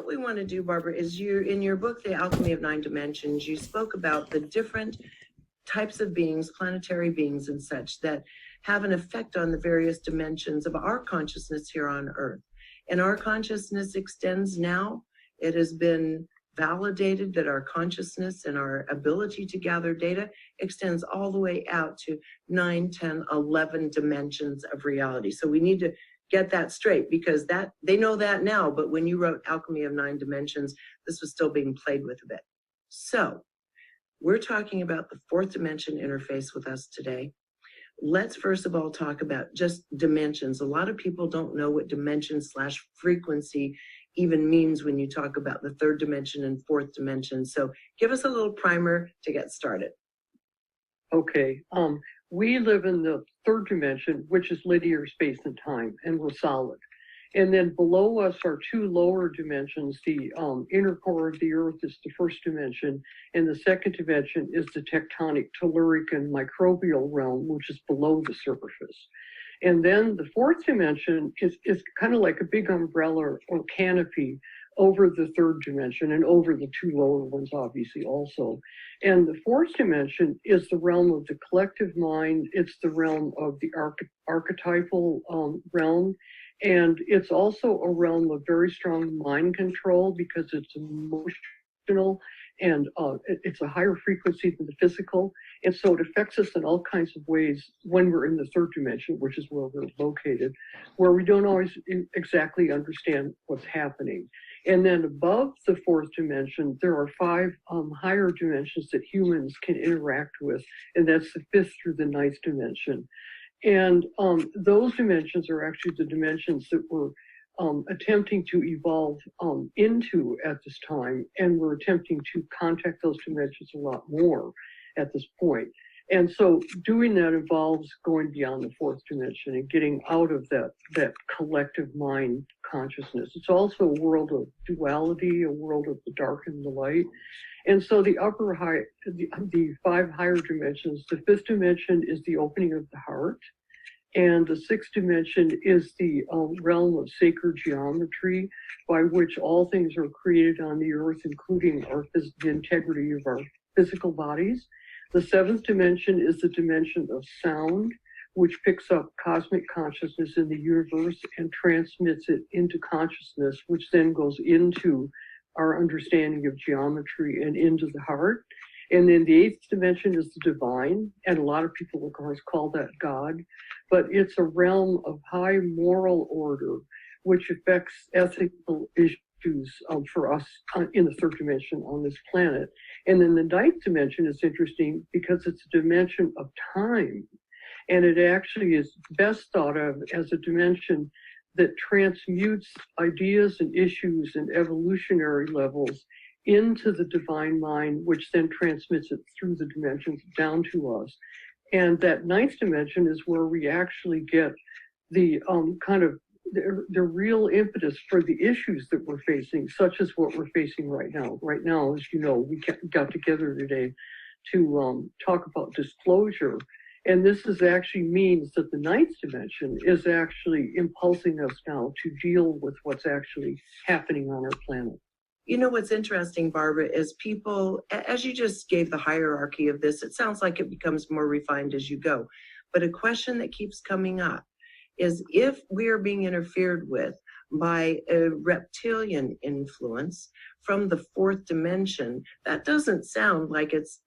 what we want to do, Barbara, is in your book, The Alchemy of Nine Dimensions, you spoke about the different types of beings, planetary beings and such, that have an effect on the various dimensions of our consciousness here on Earth. And our consciousness extends now. It has been validated that our consciousness and our ability to gather data extends all the way out to 9, 10, 11 dimensions of reality. So we need to get that straight, because that they know that now, but when you wrote Alchemy of Nine Dimensions, this was still being played with a bit. So we're talking about the fourth dimension interface with us today. Let's first of all talk about just dimensions. A lot of people don't know what dimension/frequency even means when you talk about the third dimension and fourth dimension. So give us a little primer to get started. Okay. We live in the third dimension, which is linear space and time, and we're solid. And then below us are two lower dimensions. The inner core of the Earth is the first dimension, and the second dimension is the tectonic, telluric, and microbial realm, which is below the surface. And then the fourth dimension is kind of like a big umbrella or canopy over the third dimension and over the two lower ones, obviously, also. And the fourth dimension is the realm of the collective mind. It's the realm of the archetypal realm. And it's also a realm of very strong mind control, because it's emotional and it's a higher frequency than the physical. And so it affects us in all kinds of ways when we're in the third dimension, which is where we're located, where we don't always exactly understand what's happening. And then above the fourth dimension, there are 5 higher dimensions that humans can interact with, and that's the fifth through the ninth dimension. And those dimensions are actually the dimensions that we're attempting to evolve into at this time, and we're attempting to contact those dimensions a lot more at this point. And so doing that involves going beyond the fourth dimension and getting out of that collective mind consciousness. It's also a world of duality, a world of the dark and the light. And so the 5 higher dimensions, the fifth dimension is the opening of the heart. And the sixth dimension is the realm of sacred geometry, by which all things are created on the earth, including the integrity of our physical bodies. The seventh dimension is the dimension of sound, which picks up cosmic consciousness in the universe and transmits it into consciousness, which then goes into our understanding of geometry and into the heart. And then the eighth dimension is the divine, and a lot of people, of course, call that God, but it's a realm of high moral order, which affects ethical issues for us in the third dimension on this planet. And then the ninth dimension is interesting because it's a dimension of time, and it actually is best thought of as a dimension that transmutes ideas and issues and evolutionary levels into the divine mind, which then transmits it through the dimensions down to us. And that ninth dimension is where we actually get the the real impetus for the issues that we're facing, such as what we're facing right now. Right now, as you know, we got together today to talk about disclosure. And this actually means that the ninth dimension is actually impulsing us now to deal with what's actually happening on our planet. You know what's interesting, Barbara, is people, as you just gave the hierarchy of this, it sounds like it becomes more refined as you go. But a question that keeps coming up is, if we are being interfered with by a reptilian influence from the fourth dimension, that doesn't sound like it's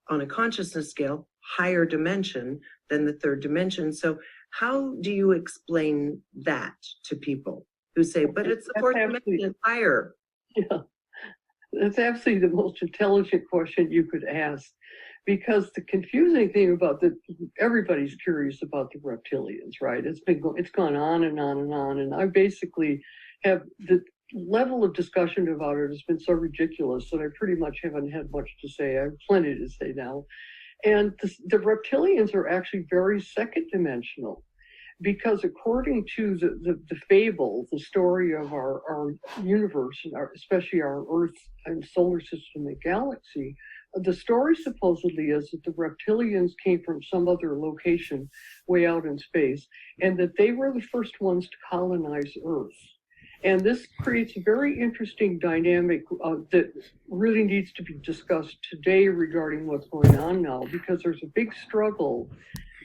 on a consciousness scale, higher dimension than the third dimension. So how do you explain that to people who say, but it's the fourth dimension higher? Yeah, that's absolutely the most intelligent question you could ask, because the confusing thing about everybody's curious about the reptilians, right? It's gone on and on and on, and I basically have the level of discussion about it has been so ridiculous that I pretty much haven't had much to say. I have plenty to say now, and the reptilians are actually very second dimensional. Because according to the fable, the story of our universe, and especially our Earth and solar system and galaxy, the story supposedly is that the reptilians came from some other location way out in space, and that they were the first ones to colonize Earth. And this creates a very interesting dynamic that really needs to be discussed today regarding what's going on now, because there's a big struggle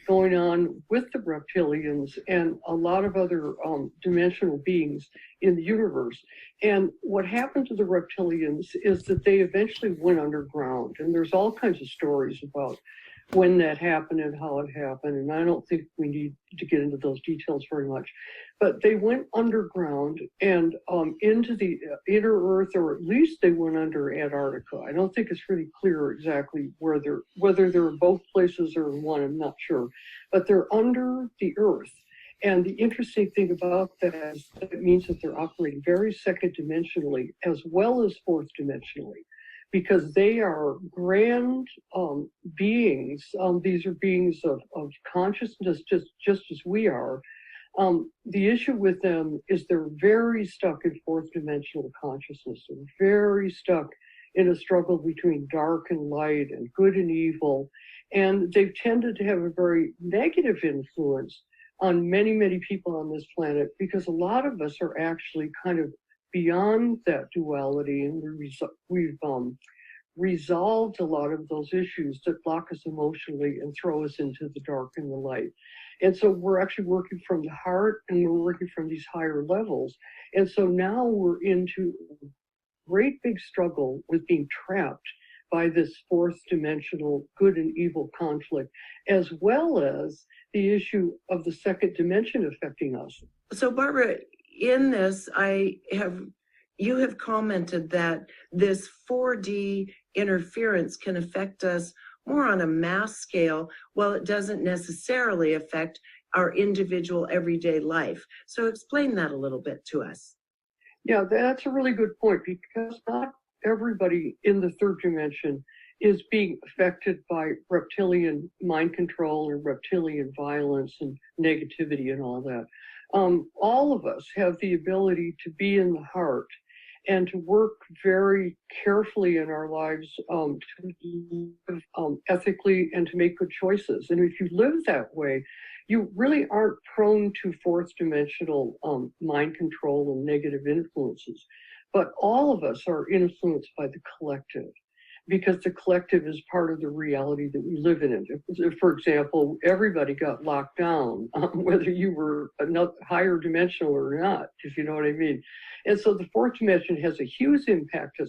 going on with the reptilians and a lot of other dimensional beings in the universe. And what happened to the reptilians is that they eventually went underground. And there's all kinds of stories about when that happened and how it happened. And I don't think we need to get into those details very much. But they went underground and into the inner earth, or at least they went under Antarctica. I don't think it's really clear exactly whether they're in both places or in one, I'm not sure. But they're under the earth. And the interesting thing about that is that it means that they're operating very second dimensionally as well as fourth dimensionally, because they are grand beings. These are beings of consciousness, just as we are. The issue with them is they're very stuck in fourth dimensional consciousness. They're very stuck in a struggle between dark and light and good and evil. And they've tended to have a very negative influence on many, many people on this planet, because a lot of us are actually kind of beyond that duality, and we've resolved a lot of those issues that block us emotionally and throw us into the dark and the light. And so we're actually working from the heart, and we're working from these higher levels. And so now we're into a great big struggle with being trapped by this fourth dimensional good and evil conflict, as well as the issue of the second dimension affecting us. So Barbara, in this, you have commented that this 4D interference can affect us more on a mass scale, while it doesn't necessarily affect our individual everyday life. So explain that a little bit to us. Yeah, that's a really good point, because not everybody in the third dimension is being affected by reptilian mind control and reptilian violence and negativity and all that. All of us have the ability to be in the heart and to work very carefully in our lives, to live ethically and to make good choices. And if you live that way, you really aren't prone to fourth dimensional mind control and negative influences. But all of us are influenced by the collective, because the collective is part of the reality that we live in. If, for example, everybody got locked down, whether you were higher dimensional or not, if you know what I mean. And so the fourth dimension has a huge impact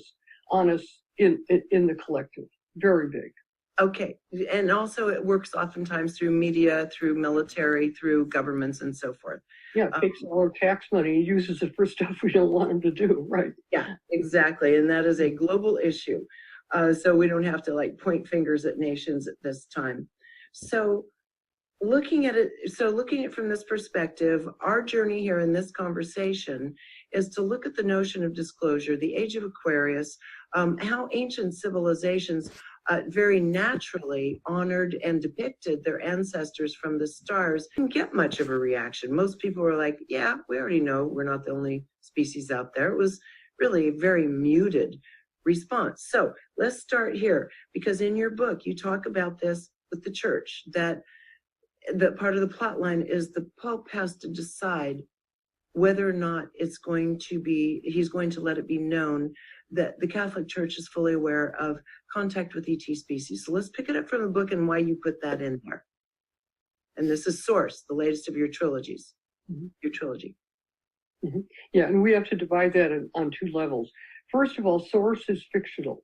on us in the collective, very big. Okay, and also it works oftentimes through media, through military, through governments and so forth. Yeah, it takes all our tax money and uses it for stuff we don't want them to do, right? Yeah, exactly, and that is a global issue. So we don't have to like point fingers at nations at this time. So looking at it from this perspective, our journey here in this conversation is to look at the notion of disclosure, the age of Aquarius, how ancient civilizations very naturally honored and depicted their ancestors from the stars. Didn't get much of a reaction. Most people were like, yeah, we already know we're not the only species out there. It was really a very muted response. So let's start here, because in your book, you talk about this with the church, that part of the plot line is the Pope has to decide whether or not he's going to let it be known that the Catholic Church is fully aware of contact with ET species. So let's pick it up from the book and why you put that in there. And this is Source, the latest of your trilogies, your trilogy. Mm-hmm. Yeah, and we have to divide that on two levels. First of all, Source is fictional.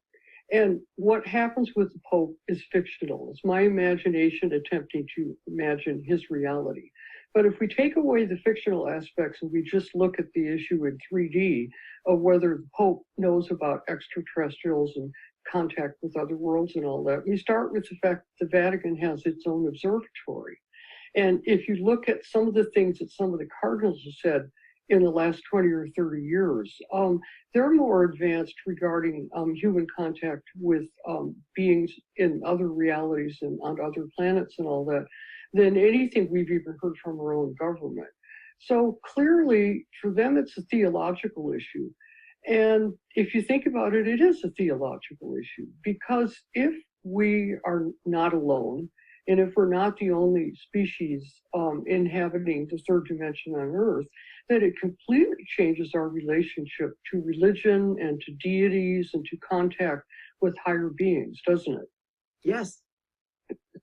And what happens with the Pope is fictional. It's my imagination attempting to imagine his reality. But if we take away the fictional aspects and we just look at the issue in 3D of whether the Pope knows about extraterrestrials and contact with other worlds and all that, we start with the fact that the Vatican has its own observatory. And if you look at some of the things that some of the cardinals have said in the last 20 or 30 years, they're more advanced regarding human contact with beings in other realities and on other planets and all that than anything we've even heard from our own government. So clearly, for them, it's a theological issue. And if you think about it, it is a theological issue, because if we are not alone, and if we're not the only species inhabiting the third dimension on Earth, that it completely changes our relationship to religion and to deities and to contact with higher beings, doesn't it? Yes.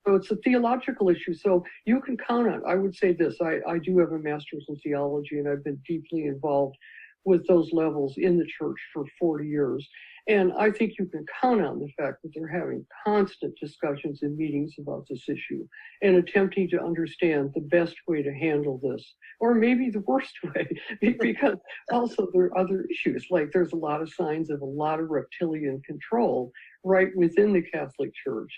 So it's a theological issue. So you can count on, I would say this, I do have a master's in theology, and I've been deeply involved with those levels in the church for 40 years. And I think you can count on the fact that they're having constant discussions and meetings about this issue and attempting to understand the best way to handle this, or maybe the worst way, because also there are other issues. Like there's a lot of signs of a lot of reptilian control right within the Catholic Church.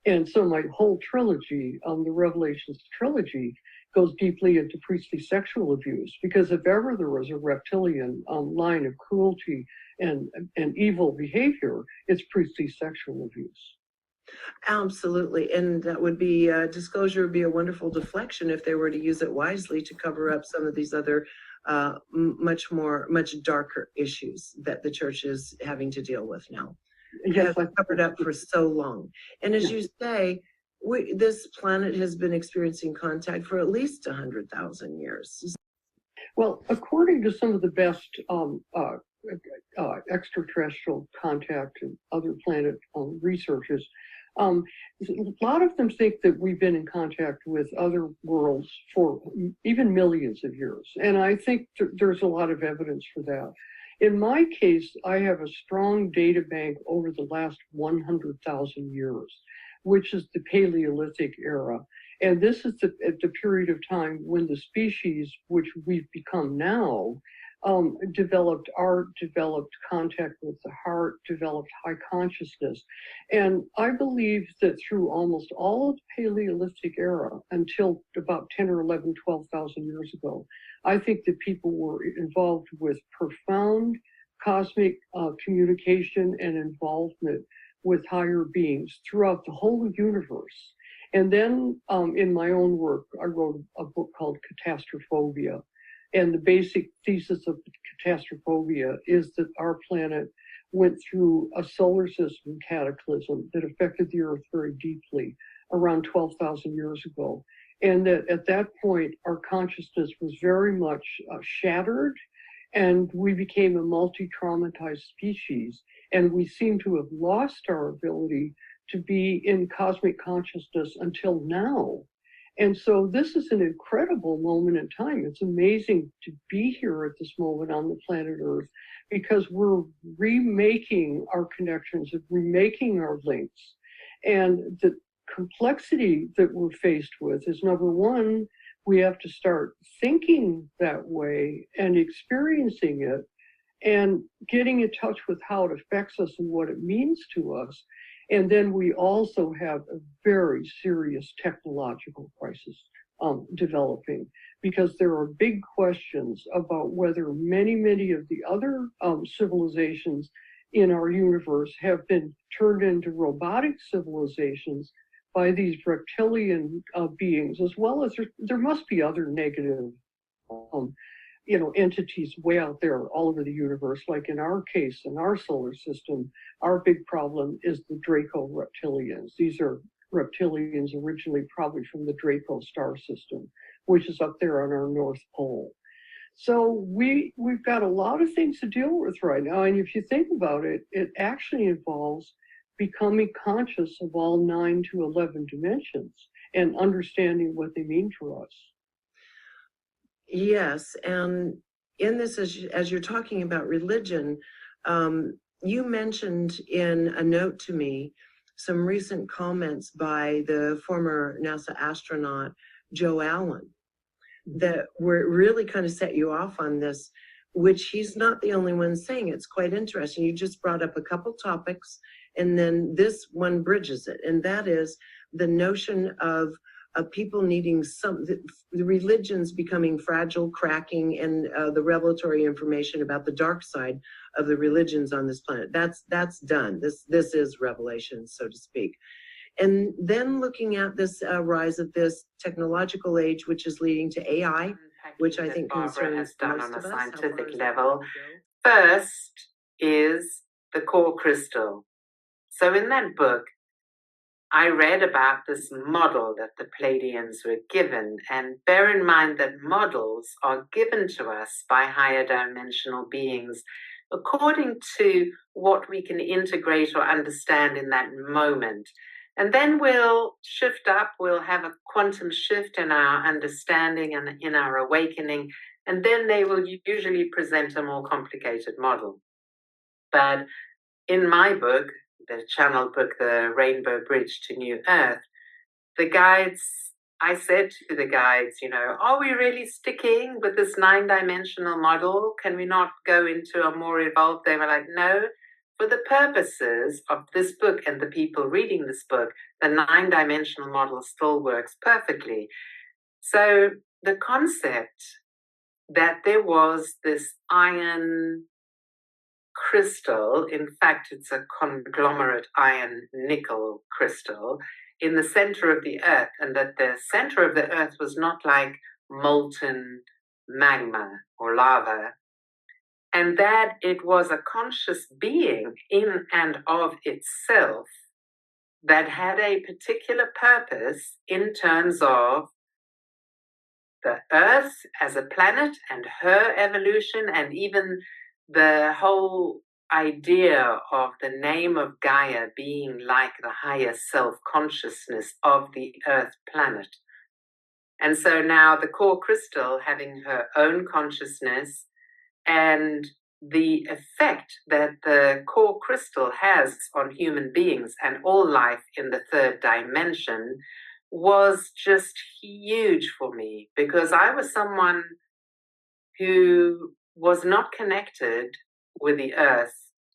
And so my whole trilogy, the Revelations trilogy, goes deeply into priestly sexual abuse, because if ever there was a reptilian line of cruelty and evil behavior, it's priestly sexual abuse. Absolutely. And that would be, disclosure would be a wonderful deflection if they were to use it wisely to cover up some of these other much darker issues that the church is having to deal with now. Yes, Have covered up for so long. And as you say, this planet has been experiencing contact for at least 100,000 years. Well, according to some of the best extraterrestrial contact and other planet researchers, a lot of them think that we've been in contact with other worlds for even millions of years. And I think there's a lot of evidence for that. In my case, I have a strong data bank over the last 100,000 years, which is the Paleolithic era. And this is the period of time when the species, which we've become now, developed art, developed contact with the heart, developed high consciousness. And I believe that through almost all of the Paleolithic era until about 10 or 11, 12,000 years ago, I think that people were involved with profound cosmic communication and involvement with higher beings throughout the whole universe. And then in my own work, I wrote a book called Catastrophobia. And the basic thesis of catastrophobia is that our planet went through a solar system cataclysm that affected the Earth very deeply around 12,000 years ago. And that at that point, our consciousness was very much shattered, and we became a multi-traumatized species. And we seem to have lost our ability to be in cosmic consciousness until now. And so this is an incredible moment in time. It's amazing to be here at this moment on the planet Earth, because we're remaking our connections, remaking our links. And the complexity that we're faced with is, number one, we have to start thinking that way and experiencing it and getting in touch with how it affects us and what it means to us. And then we also have a very serious technological crisis developing, because there are big questions about whether many of the other civilizations in our universe have been turned into robotic civilizations by these reptilian beings, as well as there must be other negative entities way out there all over the universe. Like in our case, in our solar system, our big problem is the Draco reptilians. These are reptilians originally probably from the Draco star system, which is up there on our North Pole. So we've got a lot of things to deal with right now. And if you think about it, it actually involves becoming conscious of all 9 to 11 dimensions and understanding what they mean for us. Yes, and in this, as you're talking about religion, you mentioned in a note to me some recent comments by the former NASA astronaut Joe Allen that were really kind of set you off on this, which he's not the only one saying. It's quite interesting. You just brought up a couple topics, and then this one bridges it, and that is the notion of people needing the religions becoming fragile, cracking, and the revelatory information about the dark side of the religions on this planet. That's done. This is revelation, so to speak. And then looking at this rise of this technological age, which is leading to AI, which I think Barbara has done on a us. scientific level. First is the core crystal. So in that book, I read about this model that the Pleiadians were given, and bear in mind that models are given to us by higher dimensional beings according to what we can integrate or understand in that moment. And then we'll shift up, we'll have a quantum shift in our understanding and in our awakening, and then they will usually present a more complicated model. But in my book, the channel book, The Rainbow Bridge to New Earth, the guides, I said to the guides, are we really sticking with this 9-dimensional model? Can we not go into a more evolved? They were like, no, for the purposes of this book and the people reading this book, the 9-dimensional model still works perfectly. So the concept that there was this iron crystal, in fact, it's a conglomerate iron nickel crystal in the center of the earth, and that the center of the earth was not like molten magma or lava, and that it was a conscious being in and of itself that had a particular purpose in terms of the earth as a planet and her evolution, and even the whole idea of the name of Gaia being like the higher self-consciousness of the earth planet. And so now the core crystal having her own consciousness, and the effect that the core crystal has on human beings and all life in the third dimension was just huge for me, because I was someone who was not connected with the earth.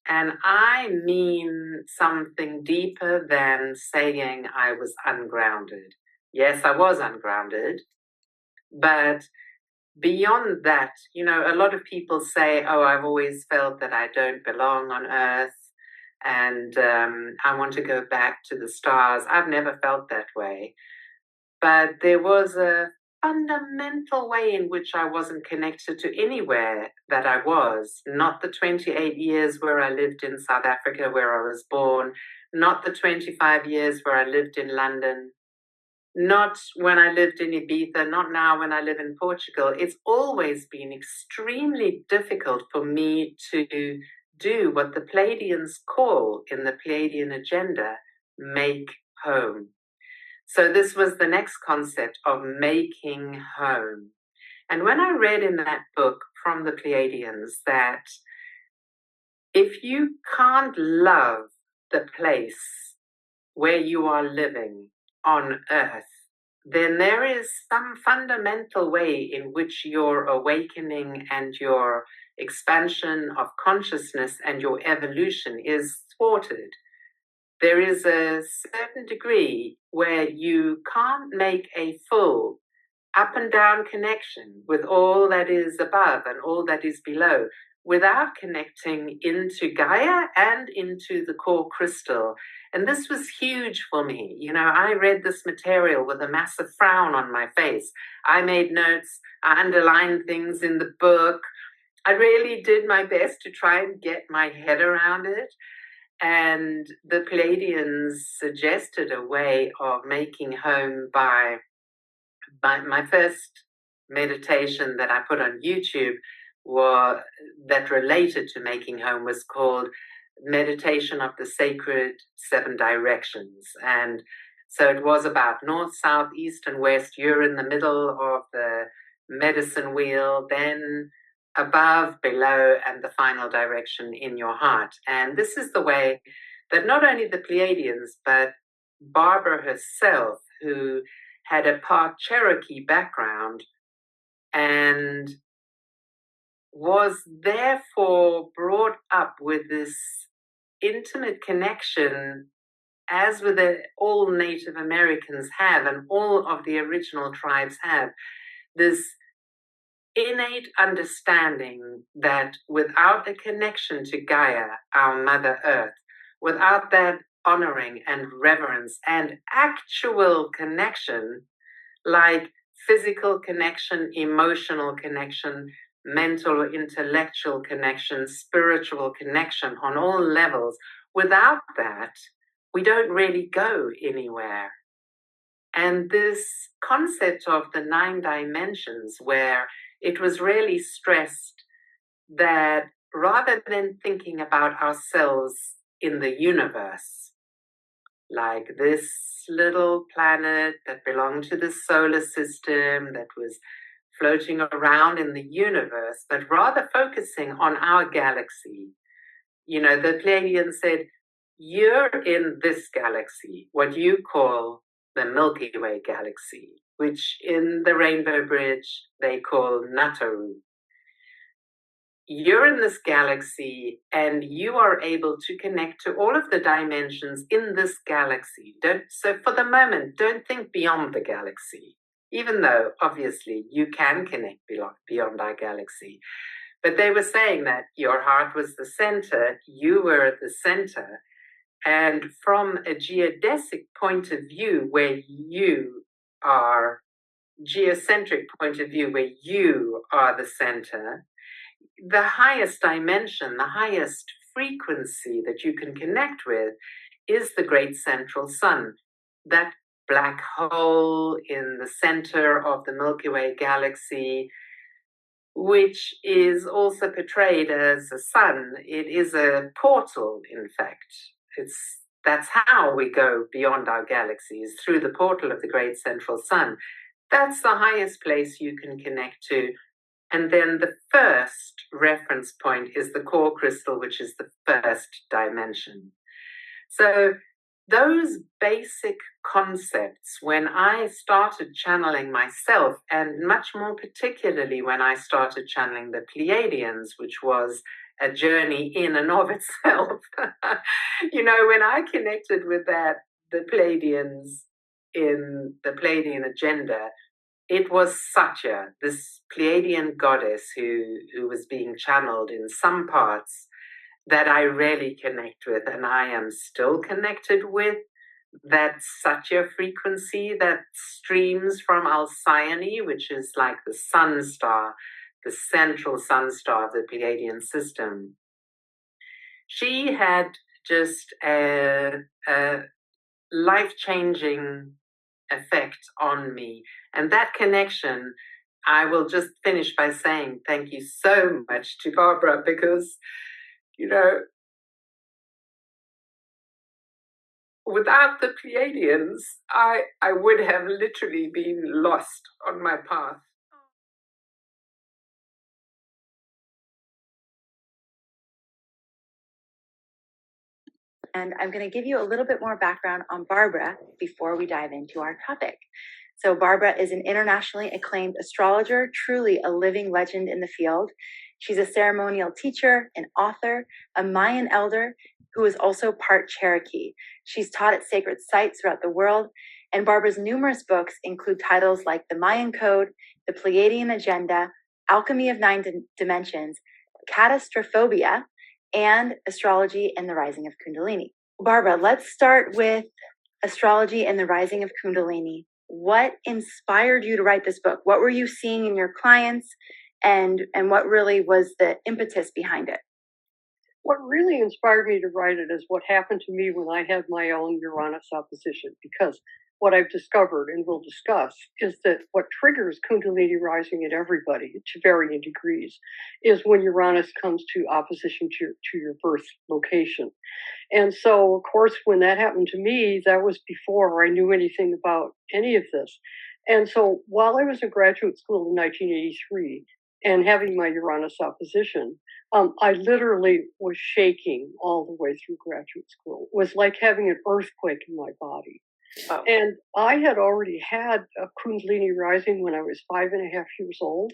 And I mean something deeper than saying I was ungrounded. Yes, I was ungrounded, but beyond that, a lot of people say, oh, I've always felt that I don't belong on earth, and I want to go back to the stars. I've never felt that way. But there was a fundamental way in which I wasn't connected to anywhere that I was. Not the 28 years where I lived in South Africa, where I was born. Not the 25 years where I lived in London. Not when I lived in Ibiza. Not now when I live in Portugal. It's always been extremely difficult for me to do what the Pleiadians call in the Pleiadian agenda, make home. So this was the next concept of making home. And when I read in that book from the Pleiadians that if you can't love the place where you are living on earth, then there is some fundamental way in which your awakening and your expansion of consciousness and your evolution is thwarted. There is a certain degree where you can't make a full up and down connection with all that is above and all that is below without connecting into Gaia and into the core crystal. And this was huge for me. I read this material with a massive frown on my face. I made notes, I underlined things in the book. I really did my best to try and get my head around it. And the Pleiadians suggested a way of making home by my first meditation that I put on YouTube that related to making home was called Meditation of the Sacred 7 Directions. And so it was about north, south, east, and west. You're in the middle of the medicine wheel, then above, below, and the final direction in your heart. And this is the way that not only the Pleiadians, but Barbara herself, who had a part Cherokee background and was therefore brought up with this intimate connection, as with all Native Americans have and all of the original tribes have, this innate understanding that without a connection to Gaia, our Mother Earth, without that honoring and reverence and actual connection, like physical connection, emotional connection, mental or intellectual connection, spiritual connection on all levels, without that, we don't really go anywhere. And this concept of the 9 dimensions, where it was really stressed that rather than thinking about ourselves in the universe, like this little planet that belonged to the solar system that was floating around in the universe, but rather focusing on our galaxy. You know, the Pleiadians said, you're in this galaxy, what you call the Milky Way galaxy, which in the Rainbow Bridge they call Nataru. You're in this galaxy and you are able to connect to all of the dimensions in this galaxy. So for the moment, don't think beyond the galaxy, even though obviously you can connect beyond our galaxy. But they were saying that your heart was the center, you were at the center. And from a geodesic point of view, where you are, geocentric point of view, where you are the center, the highest dimension, the highest frequency that you can connect with is the great central sun, that black hole in the center of the Milky Way galaxy, which is also portrayed as a sun. It is a portal, in fact. That's how we go beyond our galaxies, through the portal of the great central sun. That's the highest place you can connect to. And then the first reference point is the core crystal, which is the first dimension. So those basic concepts, when I started channeling myself, and much more particularly when I started channeling the Pleiadians, which was a journey in and of itself, you know, when I connected with that, the Pleiadians in the Pleiadian agenda, it was Satya, this Pleiadian goddess who was being channeled in some parts, that I really connect with, and I am still connected with. That Satya frequency that streams from Alcyone, which is like the sun star, the central sun star of the Pleiadian system. She had just a life-changing effect on me. And that connection, I will just finish by saying thank you so much to Barbara, because, you know, without the Pleiadians, I would have literally been lost on my path. And I'm going to give you a little bit more background on Barbara before we dive into our topic. So Barbara is an internationally acclaimed astrologer, truly a living legend in the field. She's a ceremonial teacher, an author, a Mayan elder who is also part Cherokee. She's taught at sacred sites throughout the world, and Barbara's numerous books include titles like The Mayan Code, The Pleiadian Agenda, Alchemy of 9 Dimensions, Catastrophobia, and Astrology and the Rising of Kundalini. Barbara, let's start with Astrology and the Rising of Kundalini. What inspired you to write this book? What were you seeing in your clients, and what really was the impetus behind it? What really inspired me to write it is what happened to me when I had my own Uranus opposition, because what I've discovered and will discuss is that what triggers Kundalini rising in everybody to varying degrees is when Uranus comes to opposition to your birth location. And so, of course, when that happened to me, that was before I knew anything about any of this. And so while I was in graduate school in 1983 and having my Uranus opposition, I literally was shaking all the way through graduate school. It was like having an earthquake in my body. Oh. And I had already had a Kundalini rising when I was 5.5 years old.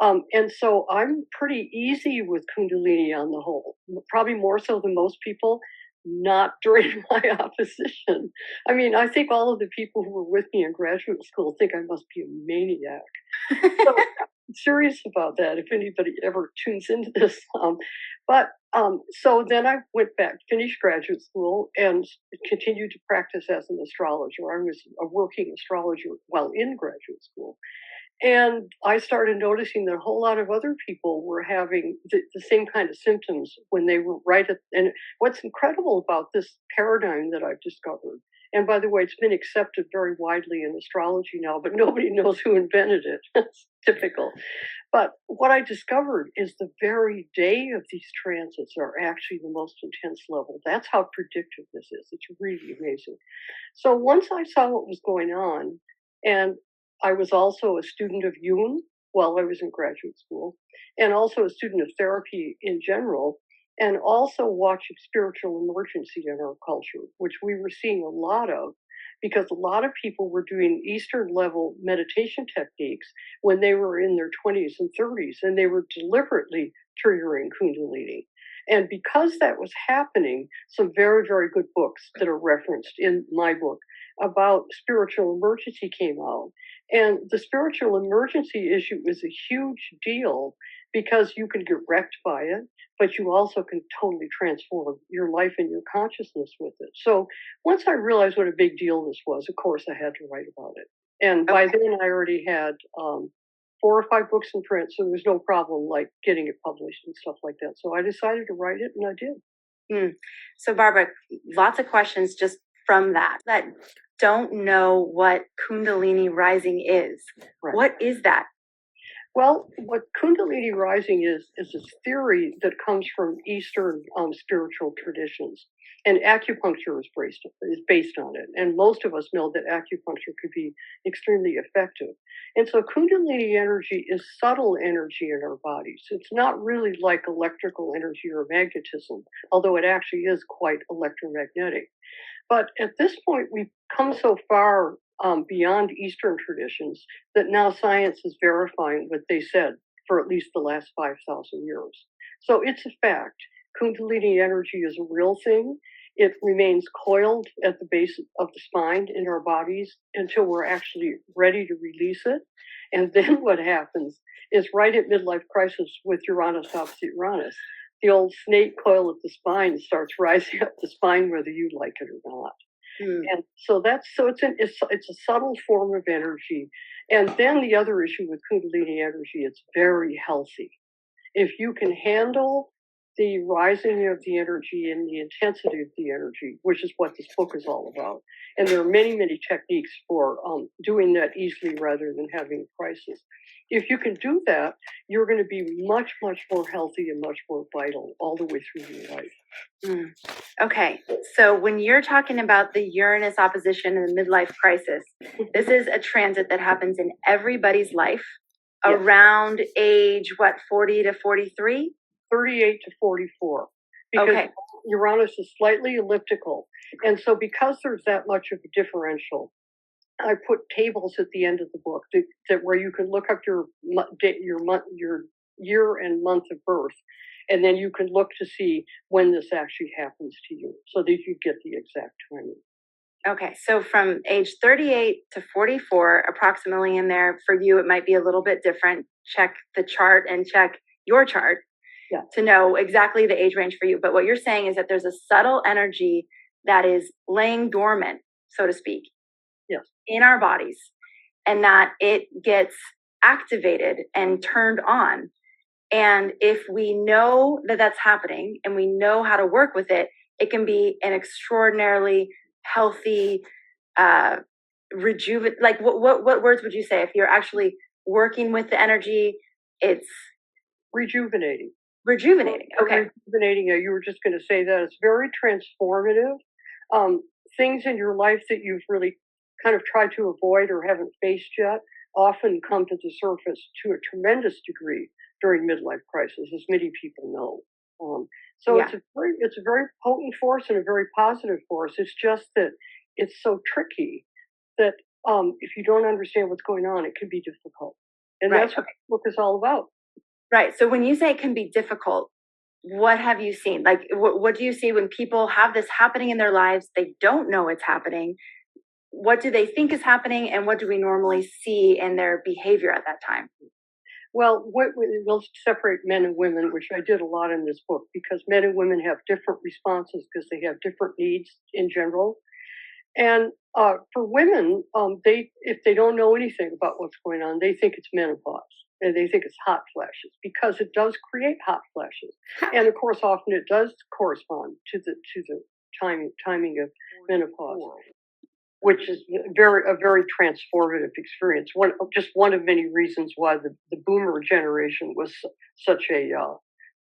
And so I'm pretty easy with Kundalini on the whole, probably more so than most people, not during my opposition. I mean, I think all of the people who were with me in graduate school think I must be a maniac. So I'm serious about that if anybody ever tunes into this. So then I went back, finished graduate school, and continued to practice as an astrologer. I was a working astrologer while in graduate school. And I started noticing that a whole lot of other people were having the same kind of symptoms when they were right at. And what's incredible about this paradigm that I've discovered, and by the way, it's been accepted very widely in astrology now, but nobody knows who invented it. It's typical. But what I discovered is the very day of these transits are actually the most intense level. That's how predictive this is. It's really amazing. So once I saw what was going on, and I was also a student of Jung while I was in graduate school, and also a student of therapy in general, and also watching spiritual emergency in our culture, which we were seeing a lot of, because a lot of people were doing Eastern level meditation techniques when they were in their 20s and 30s, and they were deliberately triggering Kundalini. And because that was happening, some very, very good books that are referenced in my book about spiritual emergency came out. And the spiritual emergency issue is a huge deal because you can get wrecked by it, but you also can totally transform your life and your consciousness with it. So once I realized what a big deal this was, of course, I had to write about it. And by then I already had 4 or 5 books in print, so there was no problem like getting it published and stuff like that. So I decided to write it, and I did. So Barbara, lots of questions just from that don't know what Kundalini rising is. Right. What is that? Well, what Kundalini rising is this theory that comes from Eastern spiritual traditions, and acupuncture is based on it. And most of us know that acupuncture could be extremely effective. And so Kundalini energy is subtle energy in our bodies. It's not really like electrical energy or magnetism, although it actually is quite electromagnetic. But at this point, we've come so far beyond Eastern traditions that now science is verifying what they said for at least the last 5,000 years. So it's a fact. Kundalini energy is a real thing. It remains coiled at the base of the spine in our bodies until we're actually ready to release it. And then what happens is right at midlife crisis with Uranus opposite Uranus, the old snake coil at the spine starts rising up the spine whether you like it or not. And so it's a subtle form of energy. And then the other issue with Kundalini energy, it's very healthy. If you can handle the rising of the energy and the intensity of the energy, which is what this book is all about. And there are many, many techniques for doing that easily rather than having a crisis. If you can do that, you're going to be much, much more healthy and much more vital all the way through your life. Okay, so when you're talking about the Uranus opposition and the midlife crisis, this is a transit that happens in everybody's life around age, 40 to 43? 38 to 44. Because Uranus is slightly elliptical. And so because there's that much of a differential, I put tables at the end of the book that where you can look up your year and month of birth, and then you can look to see when this actually happens to you, so that you get the exact timing. Okay, so from age 38 to 44, approximately in there, for you it might be a little bit different. Check the chart and check your chart to know exactly the age range for you. But what you're saying is that there's a subtle energy that is laying dormant, so to speak, in our bodies, and that it gets activated and turned on. And if we know that that's happening and we know how to work with it, it can be an extraordinarily healthy, like what words would you say if you're actually working with the energy? It's rejuvenating. Okay. Rejuvenating. You were just going to say that it's very transformative. Things in your life that you've really kind of tried to avoid or haven't faced yet often come to the surface to a tremendous degree during midlife crisis, as many people know. It's a very potent force and a very positive force. It's just that it's so tricky that if you don't understand what's going on, it can be difficult. And that's what the book is all about. Right. So when you say it can be difficult, what have you seen? Like, what do you see when people have this happening in their lives? They don't know it's happening. What do they think is happening, and what do we normally see in their behavior at that time? Well, we'll separate men and women, which I did a lot in this book, because men and women have different responses because they have different needs in general. And For women, if they don't know anything about what's going on, they think it's menopause and they think it's hot flashes because it does create hot flashes, and of course, often it does correspond to the timing of menopause, which is a very transformative experience. Just one of many reasons why the boomer generation was such a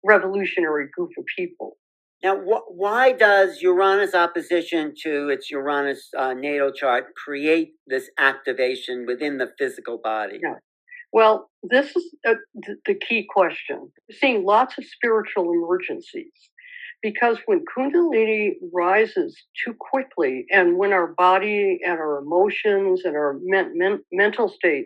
revolutionary group of people. Now, why does Uranus opposition to its Uranus natal chart create this activation within the physical body? Yeah. Well, this is the key question. We're seeing lots of spiritual emergencies because when Kundalini rises too quickly, and when our body and our emotions and our mental state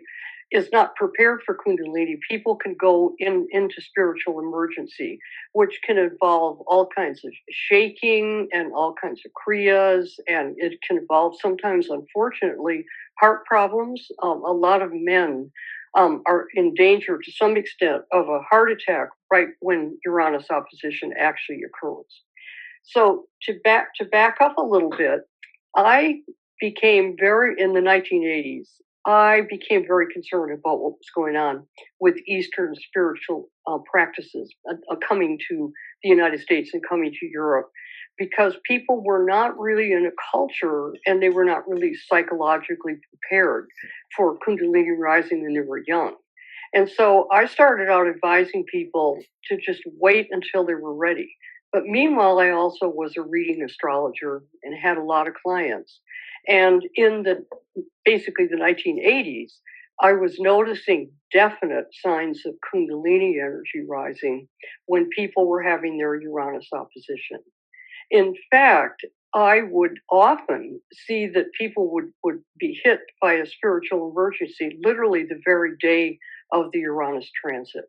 is not prepared for Kundalini, people can go into spiritual emergency, which can involve all kinds of shaking and all kinds of kriyas, and it can involve sometimes, unfortunately, heart problems. A lot of men are in danger to some extent of a heart attack right when Uranus opposition actually occurs. So to back up a little bit, I became in the 1980s. I became very concerned about what was going on with Eastern spiritual practices coming to the United States and coming to Europe, because people were not really in a culture and they were not really psychologically prepared for Kundalini rising when they were young. And so I started out advising people to just wait until they were ready. But meanwhile, I also was a reading astrologer and had a lot of clients. And in basically the 1980s, I was noticing definite signs of Kundalini energy rising when people were having their Uranus opposition. In fact, I would often see that people would be hit by a spiritual emergency literally the very day of the Uranus transit.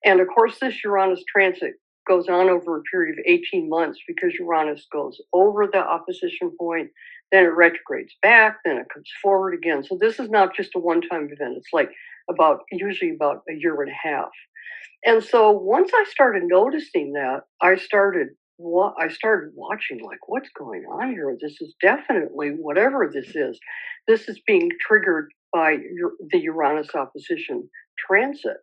And of course, this Uranus transit goes on over a period of 18 months because Uranus goes over the opposition point, then it retrogrades back, then it comes forward again. So this is not just a one-time event. It's like usually about a year and a half. And so once I started noticing that, I started watching, like, what's going on here? This is definitely, whatever this is being triggered by the Uranus opposition transit.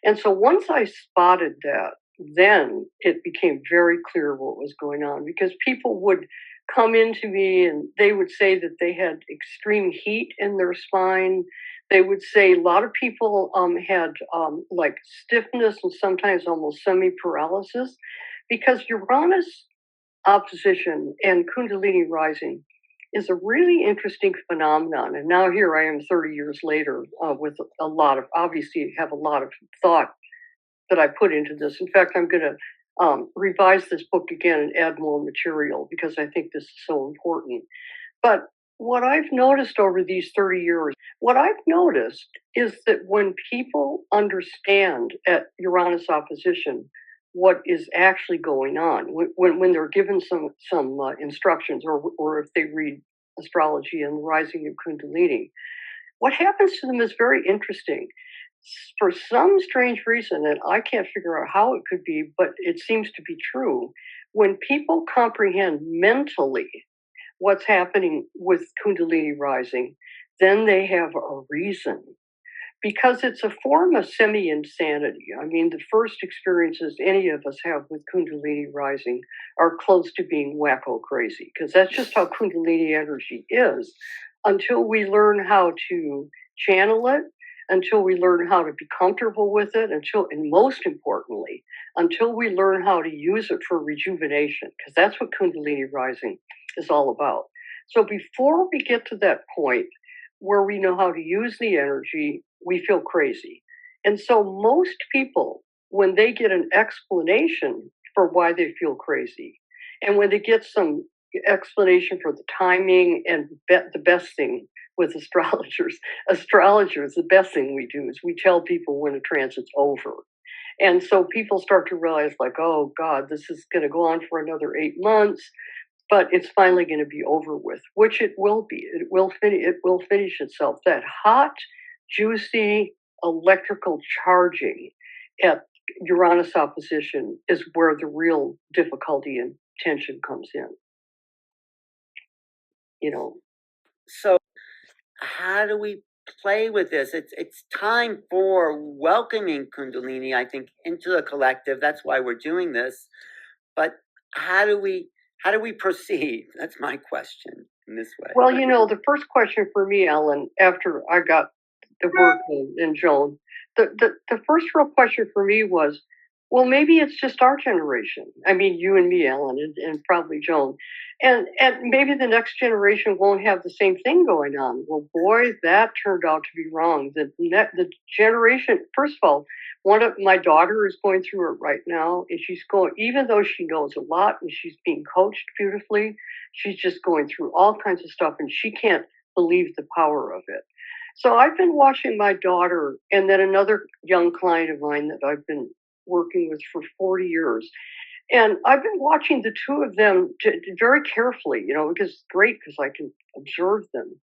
And so once I spotted that, then it became very clear what was going on, because people would come into me and they would say that they had extreme heat in their spine. They would say a lot of people had like stiffness and sometimes almost semi-paralysis, because Uranus opposition and Kundalini rising is a really interesting phenomenon. And now here I am 30 years later with obviously have a lot of thought that I put into this. In fact, I'm going to revise this book again and add more material because I think this is so important. But what I've noticed over these 30 years, is that when people understand at Uranus opposition what is actually going on, when they're given some instructions, or if they read astrology and the rising of Kundalini, what happens to them is very interesting. For some strange reason, and I can't figure out how it could be, but it seems to be true, when people comprehend mentally what's happening with Kundalini rising, then they have a reason. Because it's a form of semi-insanity. I mean, the first experiences any of us have with Kundalini rising are close to being wacko crazy, because that's just how Kundalini energy is, until we learn how to channel it, until we learn how to be comfortable with it, and most importantly, until we learn how to use it for rejuvenation, because that's what Kundalini rising is all about. So before we get to that point where we know how to use the energy, we feel crazy. And so most people, when they get an explanation for why they feel crazy, and when they get some explanation for the timing, and the best thing with astrologers, the best thing we do is we tell people when a transit's over. And so people start to realize, like, oh God, this is going to go on for another 8 months, but it's finally going to be over with, which it will be. It will finish itself. That hot, juicy electrical charging at Uranus opposition is where the real difficulty and tension comes in. You know, So how do we play with this? It's time for welcoming Kundalini, I think, into the collective. That's why we're doing this. But how do we proceed? That's my question in this way. Well, the first question for me, Ellen, after I got the work in Joan, the first real question for me was, well, maybe it's just our generation. I mean, you and me, Ellen, and probably Joan. And maybe the next generation won't have the same thing going on. Well, boy, that turned out to be wrong. The generation, first of all, one of my daughter is going through it right now, and she's going, even though she knows a lot and she's being coached beautifully, she's just going through all kinds of stuff, and she can't believe the power of it. So I've been watching my daughter and then another young client of mine that I've been working with for 40 years. And I've been watching the two of them very carefully, because it's great because I can observe them.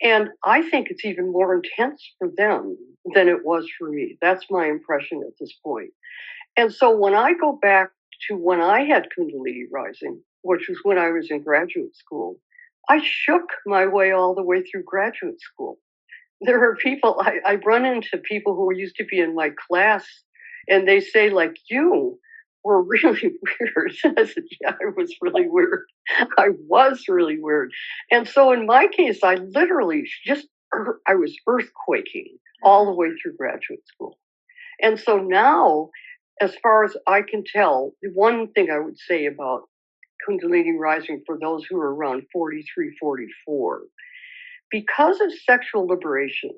And I think it's even more intense for them than it was for me. That's my impression at this point. And so when I go back to when I had Kundalini rising, which was when I was in graduate school, I shook my way all the way through graduate school. There are people, I run into people who used to be in my class, and they say, like, you were really weird. I said, yeah, I was really weird. I was really weird. And so in my case, I literally I was earthquaking all the way through graduate school. And so now, as far as I can tell, the one thing I would say about Kundalini rising for those who are around 43, 44, because of sexual liberation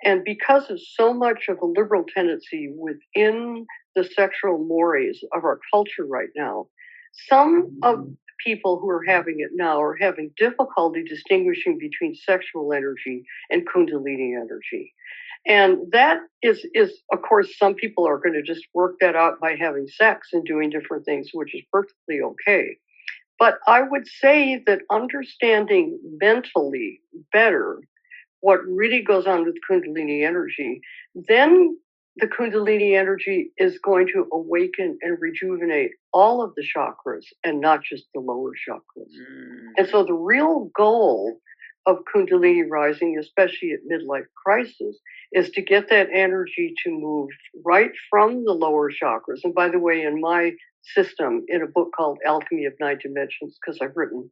and because of so much of a liberal tendency within the sexual mores of our culture right now, some of people who are having it now are having difficulty distinguishing between sexual energy and Kundalini energy. And that is, of course, some people are going to just work that out by having sex and doing different things, which is perfectly okay. But I would say that understanding mentally better what really goes on with Kundalini energy, then the Kundalini energy is going to awaken and rejuvenate all of the chakras and not just the lower chakras. And so the real goal of Kundalini rising, especially at midlife crisis, is to get that energy to move right from the lower chakras. And by the way, in my system, in a book called Alchemy of Nine Dimensions, because I've written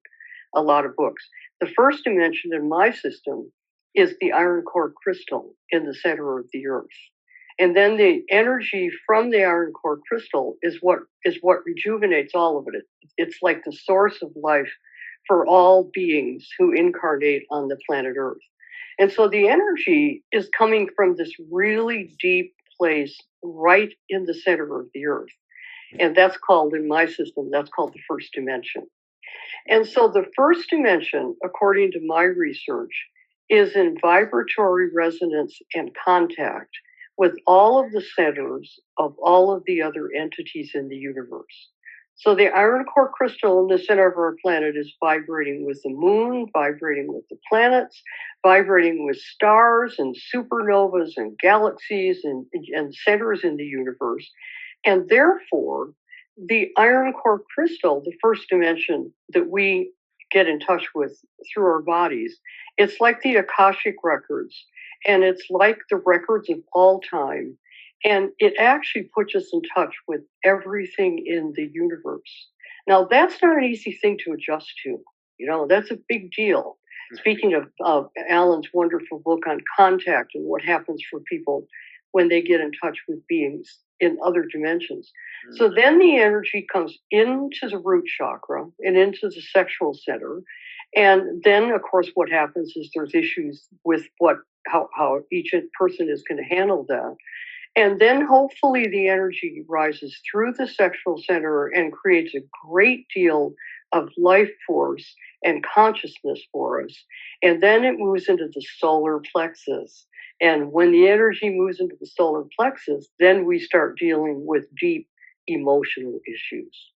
a lot of books, the first dimension in my system is the iron core crystal in the center of the earth. And then the energy from the iron core crystal is what rejuvenates all of it. It's like the source of life for all beings who incarnate on the planet Earth. And so the energy is coming from this really deep place right in the center of the Earth. And that's called, in my system, that's called the first dimension. And so the first dimension, according to my research, is in vibratory resonance and contact with all of the centers of all of the other entities in the universe. So the iron core crystal in the center of our planet is vibrating with the moon, vibrating with the planets, vibrating with stars and supernovas and galaxies and centers in the universe. And therefore, the iron core crystal, the first dimension that we get in touch with through our bodies, it's like the Akashic records, and it's like the records of all time. And it actually puts us in touch with everything in the universe. Now, that's not an easy thing to adjust to. That's a big deal. Speaking of Alan's wonderful book on contact and what happens for people when they get in touch with beings in other dimensions. So then the energy comes into the root chakra and into the sexual center. And then, of course, what happens is there's issues with how each person is going to handle that. And then hopefully the energy rises through the sexual center and creates a great deal of life force and consciousness for us. And then it moves into the solar plexus. And when the energy moves into the solar plexus, then we start dealing with deep emotional issues.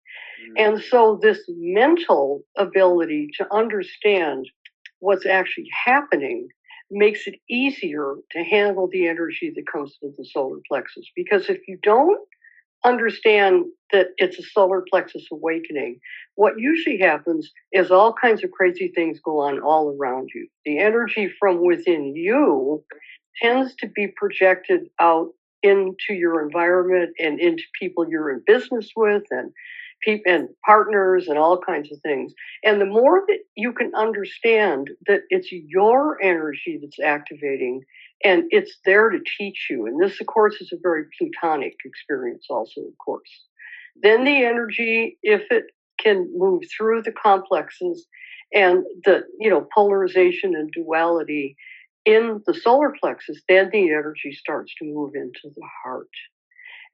And so this mental ability to understand what's actually happening makes it easier to handle the energy that comes from the solar plexus. Because if you don't understand that it's a solar plexus awakening, what usually happens is all kinds of crazy things go on all around you. The energy from within you tends to be projected out into your environment and into people you're in business with and people and partners and all kinds of things. And the more that you can understand that it's your energy that's activating and it's there to teach you, and this, of course, is a very plutonic experience also, of course, then the energy, if it can move through the complexes and the, polarization and duality in the solar plexus, then the energy starts to move into the heart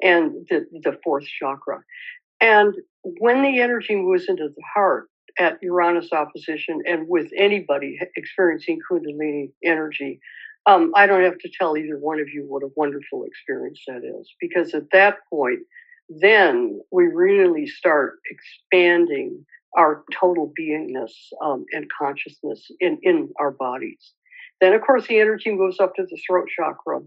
and the fourth chakra. And when the energy moves into the heart at Uranus opposition and with anybody experiencing Kundalini energy, I don't have to tell either one of you what a wonderful experience that is, because at that point, then we really start expanding our total beingness and consciousness in our bodies. Then, of course, the energy moves up to the throat chakra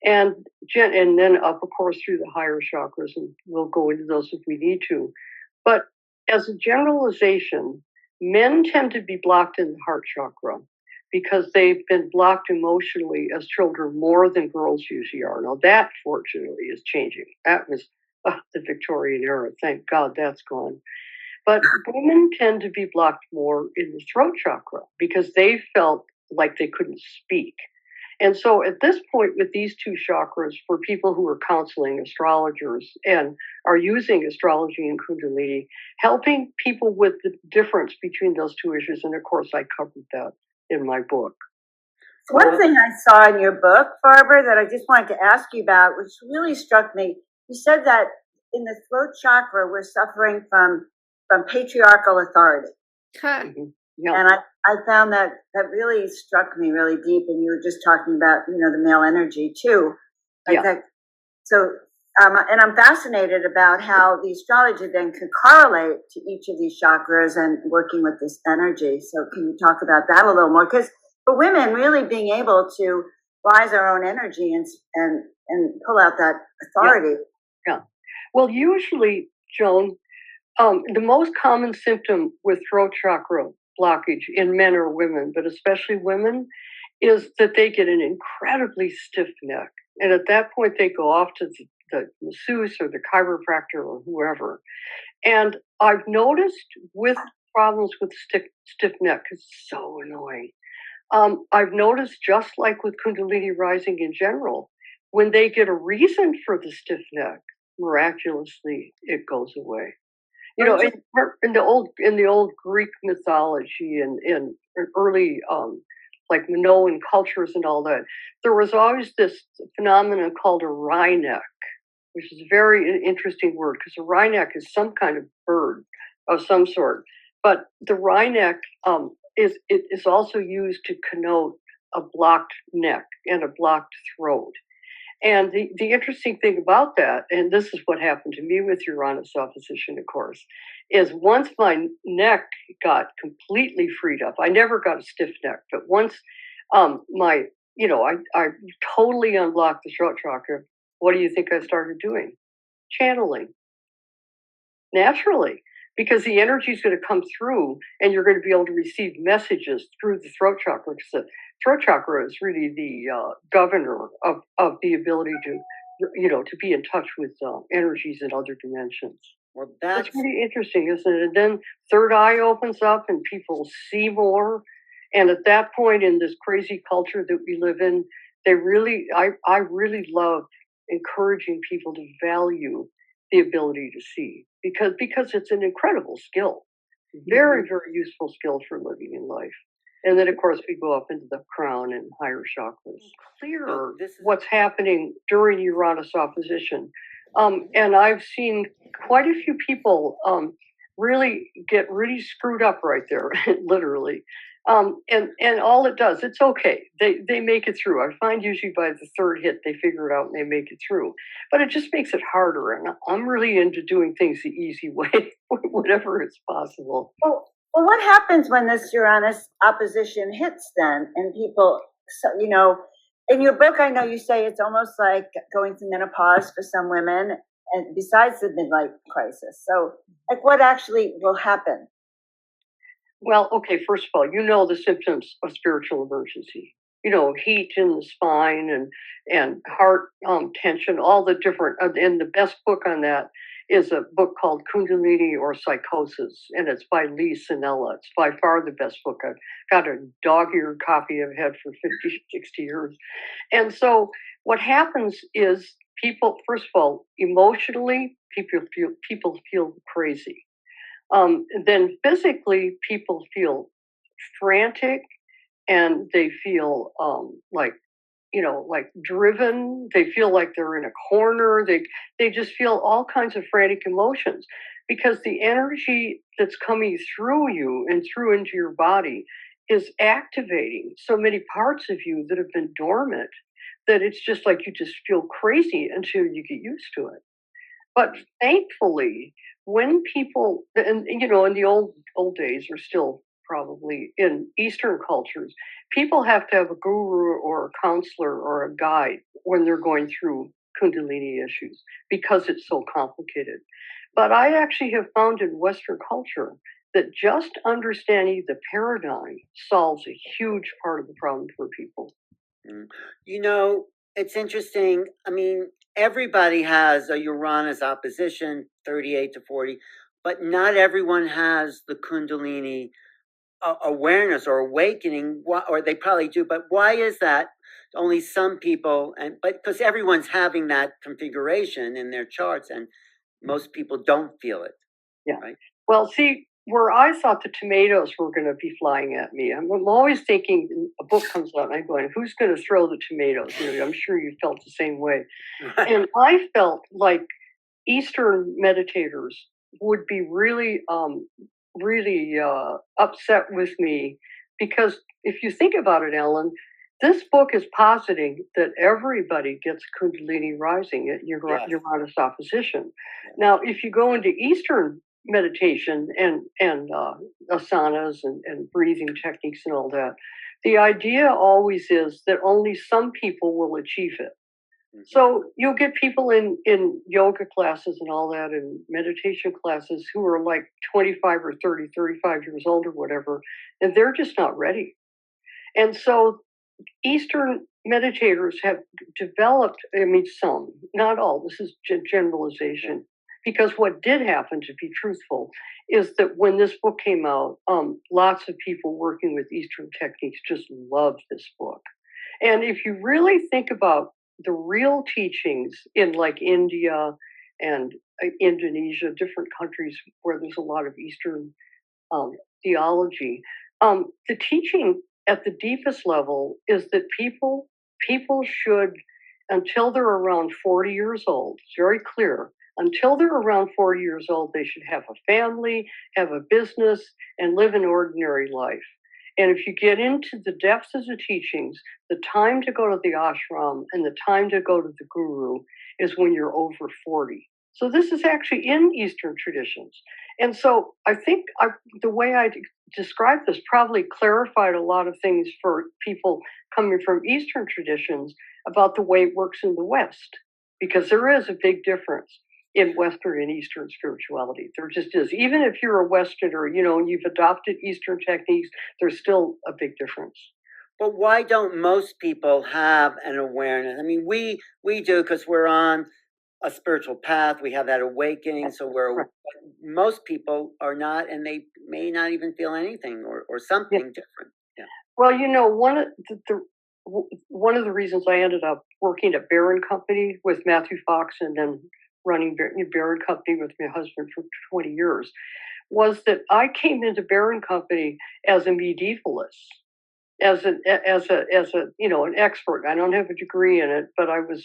and then up, of course, through the higher chakras, and we'll go into those if we need to. But as a generalization, men tend to be blocked in the heart chakra because they've been blocked emotionally as children more than girls usually are. Now, that, fortunately, is changing. That was the Victorian era. Thank God that's gone. But women tend to be blocked more in the throat chakra because they felt like they couldn't speak. And so at this point with these two chakras, for people who are counseling astrologers and are using astrology and Kundalini, helping people with the difference between those two issues, and of course I covered that in my book. One thing I saw in your book, Barbara, that I just wanted to ask you about, which really struck me, you said that in the throat chakra, we're suffering from patriarchal authority. Mm-hmm. Yeah. And I found that really struck me really deep. And you were just talking about, the male energy too. So, and I'm fascinated about how the astrology then can correlate to each of these chakras and working with this energy. So can you talk about that a little more? Because for women, really being able to rise our own energy and pull out that authority. Yeah. Well, usually, Joan, the most common symptom with throat chakra blockage in men or women, but especially women, is that they get an incredibly stiff neck. And at that point, they go off to the masseuse or the chiropractor or whoever. And I've noticed with problems with stiff neck, it's so annoying. I've noticed, just like with Kundalini rising in general, when they get a reason for the stiff neck, miraculously it goes away. In the old Greek mythology and in early like Minoan cultures and all that, there was always this phenomenon called a wry neck, which is a very interesting word because a wry neck is some kind of bird of some sort. But the wry neck is also used to connote a blocked neck and a blocked throat. And the interesting thing about that, and this is what happened to me with Uranus opposition, of course, is once my neck got completely freed up, I never got a stiff neck, but once I totally unblocked the throat chakra, what do you think I started doing? Channeling. Naturally. Because the energy is going to come through and you're going to be able to receive messages through the throat chakra. Because the throat chakra is really the governor of the ability to be in touch with energies in other dimensions. Well, that's really interesting, isn't it? And then third eye opens up and people see more. And at that point in this crazy culture that we live in, I really love encouraging people to value the ability to see because it's an incredible skill, very, very useful skill for living in life. And then, of course, we go up into the crown and higher chakras. Clearer what's happening during Uranus opposition. And I've seen quite a few people really get really screwed up right there, literally. And all it does, it's okay. They make it through. I find usually by the third hit, they figure it out and they make it through. But it just makes it harder. And I'm really into doing things the easy way, whatever is possible. Well, what happens when this Uranus opposition hits then? And people, in your book, I know you say it's almost like going through menopause for some women. and besides the midlife crisis. So, like, what actually will happen? Well, okay, first of all, you know the symptoms of spiritual emergency. You know, heat in the spine and heart tension, all the different. And the best book on that is a book called Kundalini or Psychosis, and it's by Lee Sinella. It's by far the best book. I've got a dog-eared copy I've had for 50, 60 years. And so what happens is people, first of all, emotionally, people feel crazy. Then physically, people feel frantic and they feel like, like driven. They feel like they're in a corner. They just feel all kinds of frantic emotions because the energy that's coming through you and through into your body is activating so many parts of you that have been dormant that it's just like you just feel crazy until you get used to it. But thankfully, when people, and in the old days, or still probably in Eastern cultures, people have to have a guru or a counselor or a guide when they're going through Kundalini issues because it's so complicated. But I actually have found in Western culture that just understanding the paradigm solves a huge part of the problem for people. It's interesting. I mean, everybody has a Uranus opposition, 38 to 40, but not everyone has the Kundalini awareness or awakening, or they probably do. But why is that? Only some people, but because everyone's having that configuration in their charts, and most people don't feel it. Yeah. Right? Well, see, where I thought the tomatoes were going to be flying at me, I'm always thinking a book comes out and I'm going, who's going to throw the tomatoes? I'm sure you felt the same way. Right. And I felt like Eastern meditators would be really, really upset with me because if you think about it, Ellen, this book is positing that everybody gets Kundalini rising at Uranus opposition. Now, if you go into Eastern meditation and asanas and breathing techniques and all that, the idea always is that only some people will achieve it. So you'll get people in yoga classes and all that and meditation classes who are like 25 or 30, 35 years old or whatever, and they're just not ready. And so Eastern meditators have developed, I mean, some, not all, this is generalization, because what did happen, to be truthful, is that when this book came out, lots of people working with Eastern techniques just loved this book. And if you really think about the real teachings in like India and Indonesia, different countries where there's a lot of Eastern theology, the teaching at the deepest level is that people should, until they're around 40 years old, it's very clear, until they're around 40 years old, they should have a family, have a business, and live an ordinary life. And if you get into the depths of the teachings, the time to go to the ashram and the time to go to the guru is when you're over 40. So this is actually in Eastern traditions. And so I think the way I described this probably clarified a lot of things for people coming from Eastern traditions about the way it works in the West, because there is a big difference in Western and Eastern spirituality. There just is. Even if you're a Westerner, and you've adopted Eastern techniques, there's still a big difference. But why don't most people have an awareness? I mean, we do because we're on a spiritual path. We have that awakening. So most people are not, and they may not even feel anything or something different. Yeah. Well, one of the reasons I ended up working at Barron Company with Matthew Fox and then running Barron Company with my husband for 20 years was that I came into Barron Company as a medievalist, as an expert. I don't have a degree in it, but I was,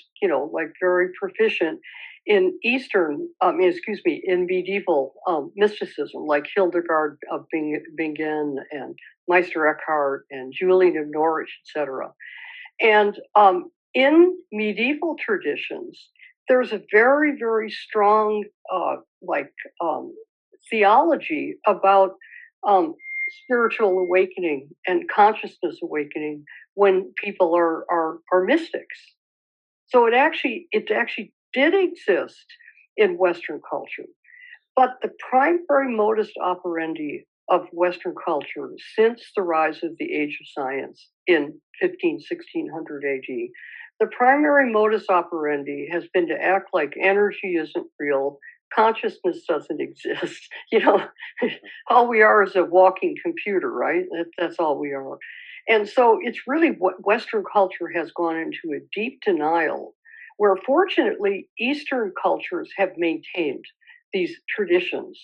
very proficient in in medieval mysticism, like Hildegard of Bingen and Meister Eckhart and Julian of Norwich, etc. And in medieval traditions, there's a very, very strong theology about spiritual awakening and consciousness awakening when people are mystics. So it actually did exist in Western culture. But the primary modus operandi of Western culture since the rise of the age of science in 1600 AD, the primary modus operandi has been to act like energy isn't real, consciousness doesn't exist. All we are is a walking computer, right? That's all we are. And so it's really what Western culture has gone into a deep denial, where fortunately Eastern cultures have maintained these traditions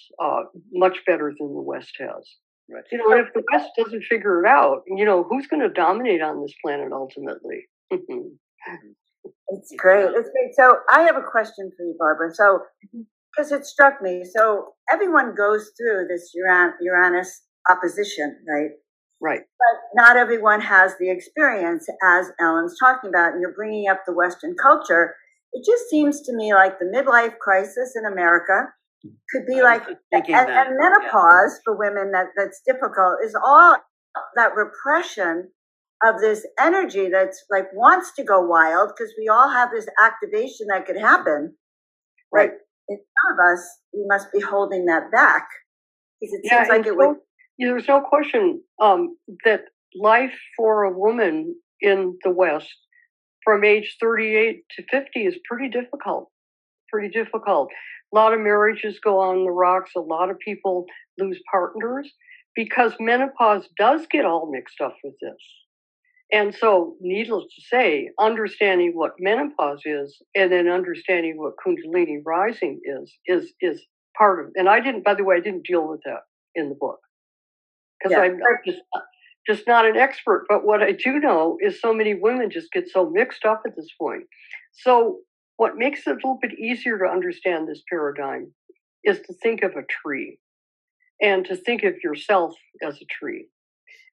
much better than the West has. Right. And if the West doesn't figure it out, who's going to dominate on this planet ultimately? It's great. It's great. So I have a question for you, Barbara. So, because it struck me, so everyone goes through this Uranus opposition, right? Right. But not everyone has the experience, as Ellen's talking about, and you're bringing up the Western culture. It just seems to me like the midlife crisis in America could be like, and menopause for women that's difficult, is all that repression of this energy that's like wants to go wild, because we all have this activation that could happen. Right. Like, in some of us, we must be holding that back, because it seems like it would. There's no question that life for a woman in the West from age 38 to 50 is pretty difficult. A lot of marriages go on the rocks. A lot of people lose partners because menopause does get all mixed up with this. And so, needless to say, understanding what menopause is and then understanding what Kundalini rising is part of. And I didn't deal with that in the book, because I'm just not an expert. But what I do know is so many women just get so mixed up at this point. So what makes it a little bit easier to understand this paradigm is to think of a tree and to think of yourself as a tree.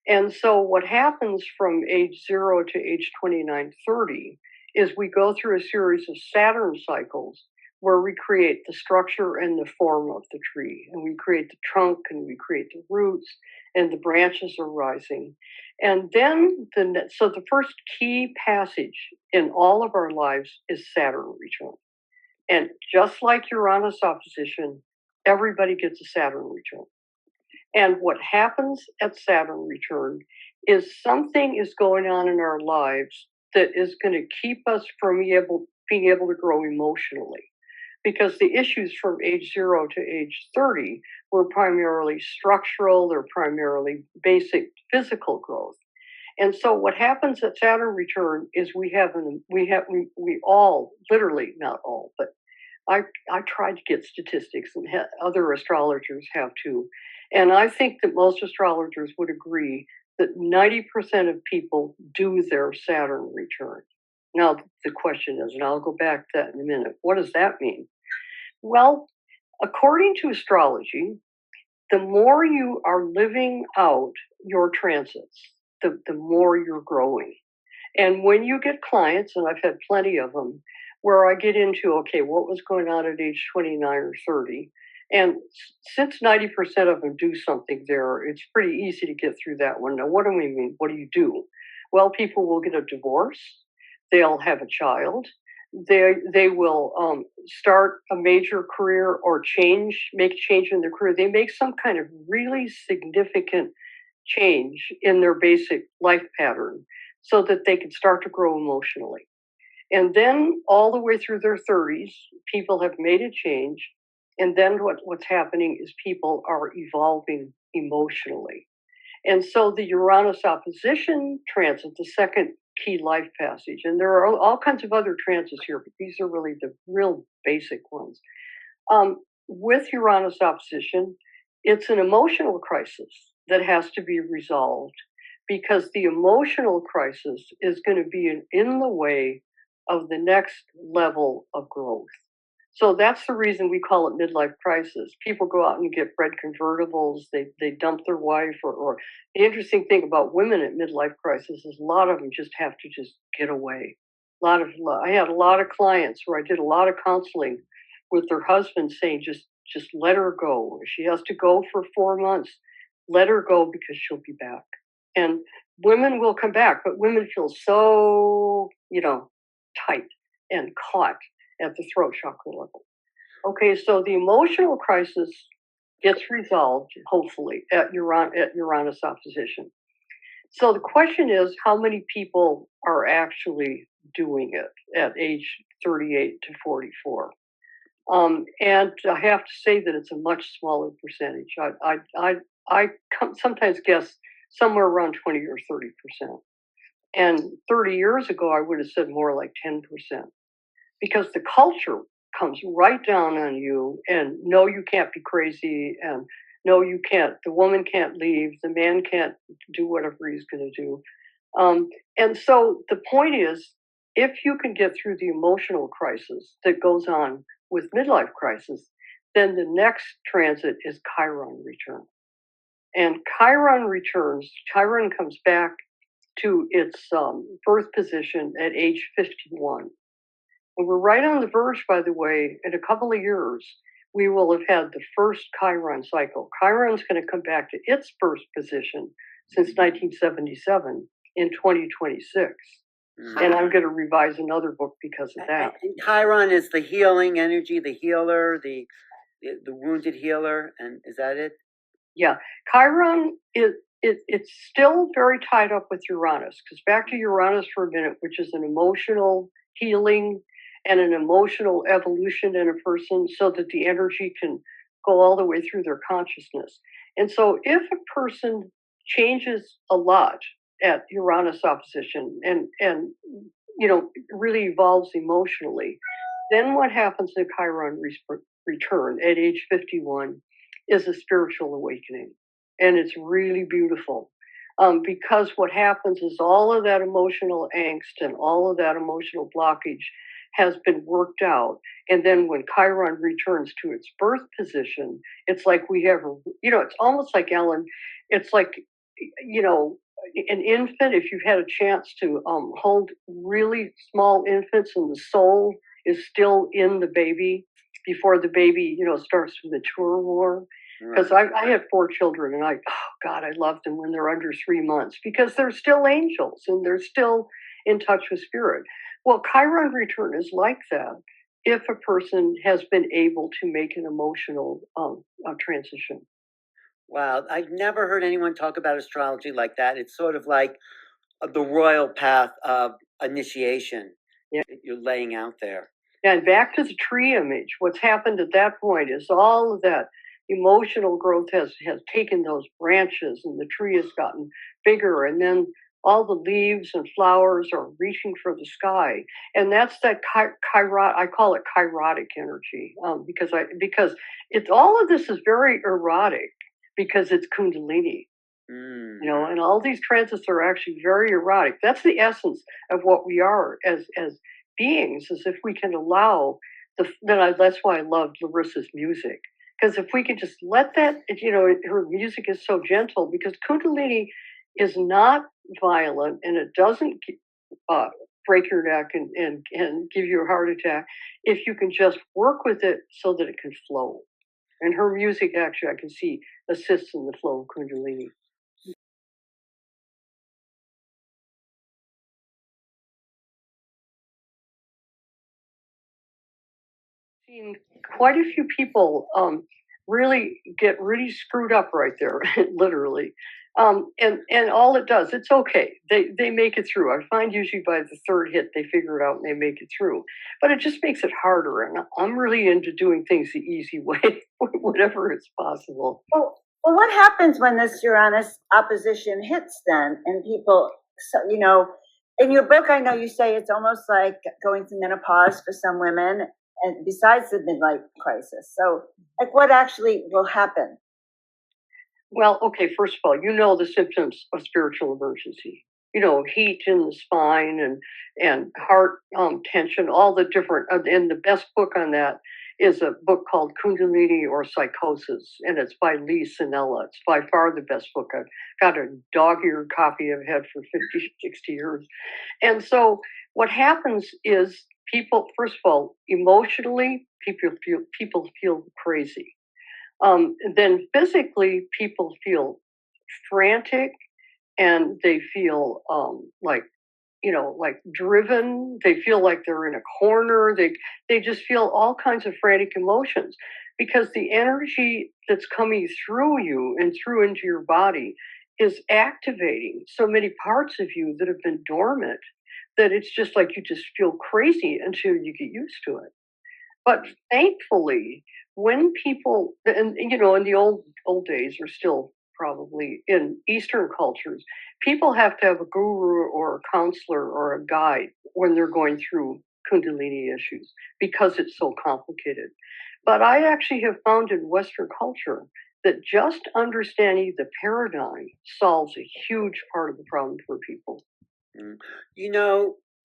And so what happens from age 0 to age 29, 30 is we go through a series of Saturn cycles where we create the structure and the form of the tree. And we create the trunk and we create the roots and the branches are rising. And then, so the first key passage in all of our lives is Saturn return. And just like Uranus opposition, everybody gets a Saturn return. And what happens at Saturn return is something is going on in our lives that is going to keep us from being able to grow emotionally. Because the issues from age 0 to age 30 were primarily structural, they're primarily basic physical growth. And so what happens at Saturn return is we all, literally not all, but I tried to get statistics, and other astrologers have too. And I think that most astrologers would agree that 90% of people do their Saturn return. Now, the question is, and I'll go back to that in a minute, what does that mean? Well, according to astrology, the more you are living out your transits, the more you're growing. And when you get clients, and I've had plenty of them, where I get into, okay, what was going on at age 29 or 30? And since 90% of them do something there, it's pretty easy to get through that one. Now, what do we mean? What do you do? Well, people will get a divorce. They'll have a child. They will start a major career or make a change in their career. They make some kind of really significant change in their basic life pattern so that they can start to grow emotionally. And then all the way through their 30s, people have made a change. And then what's happening is people are evolving emotionally. And so the Uranus opposition transit, the second key life passage, and there are all kinds of other transits here, but these are really the real basic ones. With Uranus opposition, it's an emotional crisis that has to be resolved, because the emotional crisis is going to be in the way of the next level of growth. So that's the reason we call it midlife crisis. People go out and get red convertibles, they dump their wife, or the interesting thing about women at midlife crisis is a lot of them just have to just get away. I had a lot of clients where I did a lot of counseling with their husband saying, just let her go. If she has to go for 4 months, let her go, because she'll be back. And women will come back, but women feel so, tight and caught at the throat chakra level. Okay, so the emotional crisis gets resolved, hopefully, at Uranus opposition. So the question is, how many people are actually doing it at age 38 to 44? And I have to say that it's a much smaller percentage. I sometimes guess somewhere around 20 or 30%. And 30 years ago, I would have said more like 10%, because the culture comes right down on you, and no, you can't be crazy, and no, you can't, the woman can't leave, the man can't do whatever he's going to do. And so the point is, if you can get through the emotional crisis that goes on with midlife crisis, then the next transit is Chiron return. And Chiron comes back to its birth position at age 51. And we're right on the verge, by the way, in a couple of years, we will have had the first Chiron cycle. Chiron's going to come back to its first position since 1977 in 2026. And I'm going to revise another book because of that. And Chiron is the healing energy, the healer, the wounded healer, and is that it? Yeah, Chiron it's still very tied up with Uranus, because back to Uranus for a minute, which is an emotional healing and an emotional evolution in a person, so that the energy can go all the way through their consciousness. And so if a person changes a lot at Uranus opposition and really evolves emotionally, then what happens in Chiron return at age 51 is a spiritual awakening. And it's really beautiful, because what happens is all of that emotional angst and all of that emotional blockage has been worked out. And then when Chiron returns to its birth position, it's like we have, it's almost like, Ellen, it's like, an infant, if you've had a chance to hold really small infants and the soul is still in the baby before the baby, starts to mature more. Because I have 4 children, and I love them when they're under 3 months, because they're still angels and they're still in touch with spirit. Well, Chiron return is like that if a person has been able to make an emotional transition. Wow, I've never heard anyone talk about astrology like that. It's sort of like the royal path of initiation that you're laying out there. And back to the tree image, what's happened at that point is all of that emotional growth has taken those branches, and the tree has gotten bigger, and then all the leaves and flowers are reaching for the sky. And that's that I call it chirotic energy, because it's all of this is very erotic, because it's Kundalini. And all these transits are actually very erotic. That's the essence of what we are as beings, is if we can allow that's why I love Larissa's music, because if we can just let that, her music is so gentle, because Kundalini is not violent, and it doesn't break your neck and give you a heart attack if you can just work with it so that it can flow. And her music, actually, I can see, assists in the flow of Kundalini. Seen quite a few people really get really screwed up right there, literally. And all it does, it's okay. They make it through. I find usually by the 3rd hit, they figure it out and they make it through. But it just makes it harder. And I'm really into doing things the easy way, whenever it's possible. Well, what happens when this Uranus opposition hits then? And people, in your book, I know you say it's almost like going through menopause for some women, and besides the midlife crisis. So, what actually will happen? Well, okay, first of all, the symptoms of spiritual emergency. Heat in the spine and heart tension, all the different. And the best book on that is a book called Kundalini or Psychosis, and it's by Lee Sinella. It's by far the best book. I've got a dog-eared copy I've had for 50, 60 years. And so what happens is people, first of all, emotionally, people feel crazy. Then physically, people feel frantic, and they feel like like driven. They feel like they're in a corner. They just feel all kinds of frantic emotions because the energy that's coming through you and through into your body is activating so many parts of you that have been dormant that it's just like you just feel crazy until you get used to it. But thankfully, when people, and in the old days, or still probably in Eastern cultures, people have to have a guru or a counselor or a guide when they're going through Kundalini issues because it's so complicated. But I actually have found in Western culture that just understanding the paradigm solves a huge part of the problem for people.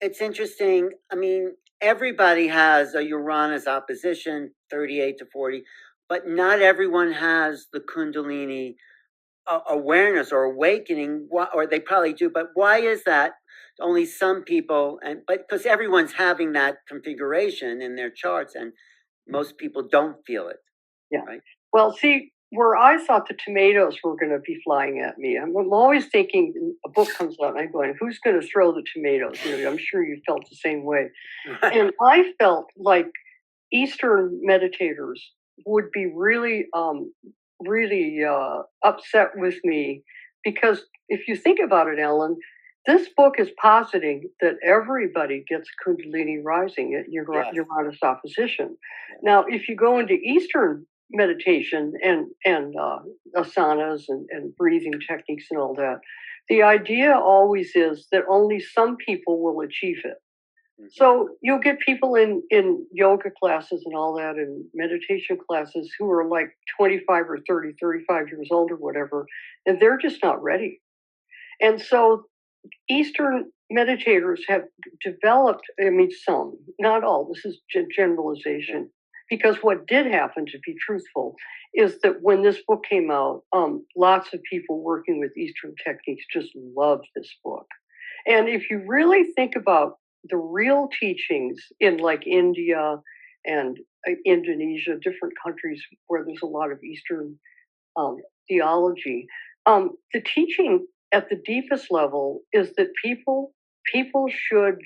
It's interesting. I mean, everybody has a Uranus opposition, 38 to 40, but not everyone has the Kundalini awareness or awakening, or they probably do, but why is that? Only some people, but because everyone's having that configuration in their charts, and most people don't feel it. Yeah. Right? Well, see, where I thought the tomatoes were going to be flying at me, I'm always thinking a book comes out and I'm going, who's going to throw the tomatoes? I'm sure you felt the same way. And I felt like Eastern meditators would be really, really upset with me because if you think about it, Ellen, this book is positing that everybody gets Kundalini rising at Uranus opposition. Now, if you go into Eastern meditation and asanas and breathing techniques and all that, the idea always is that only some people will achieve it. So you'll get people in yoga classes and all that and meditation classes who are like 25 or 30, 35 years old or whatever, and they're just not ready. And so Eastern meditators have developed, I mean, some, not all, this is generalization, because what did happen, to be truthful, is that when this book came out, lots of people working with Eastern techniques just loved this book. And if you really think about the real teachings in like India and Indonesia, different countries where there's a lot of Eastern theology, the teaching at the deepest level is that people should,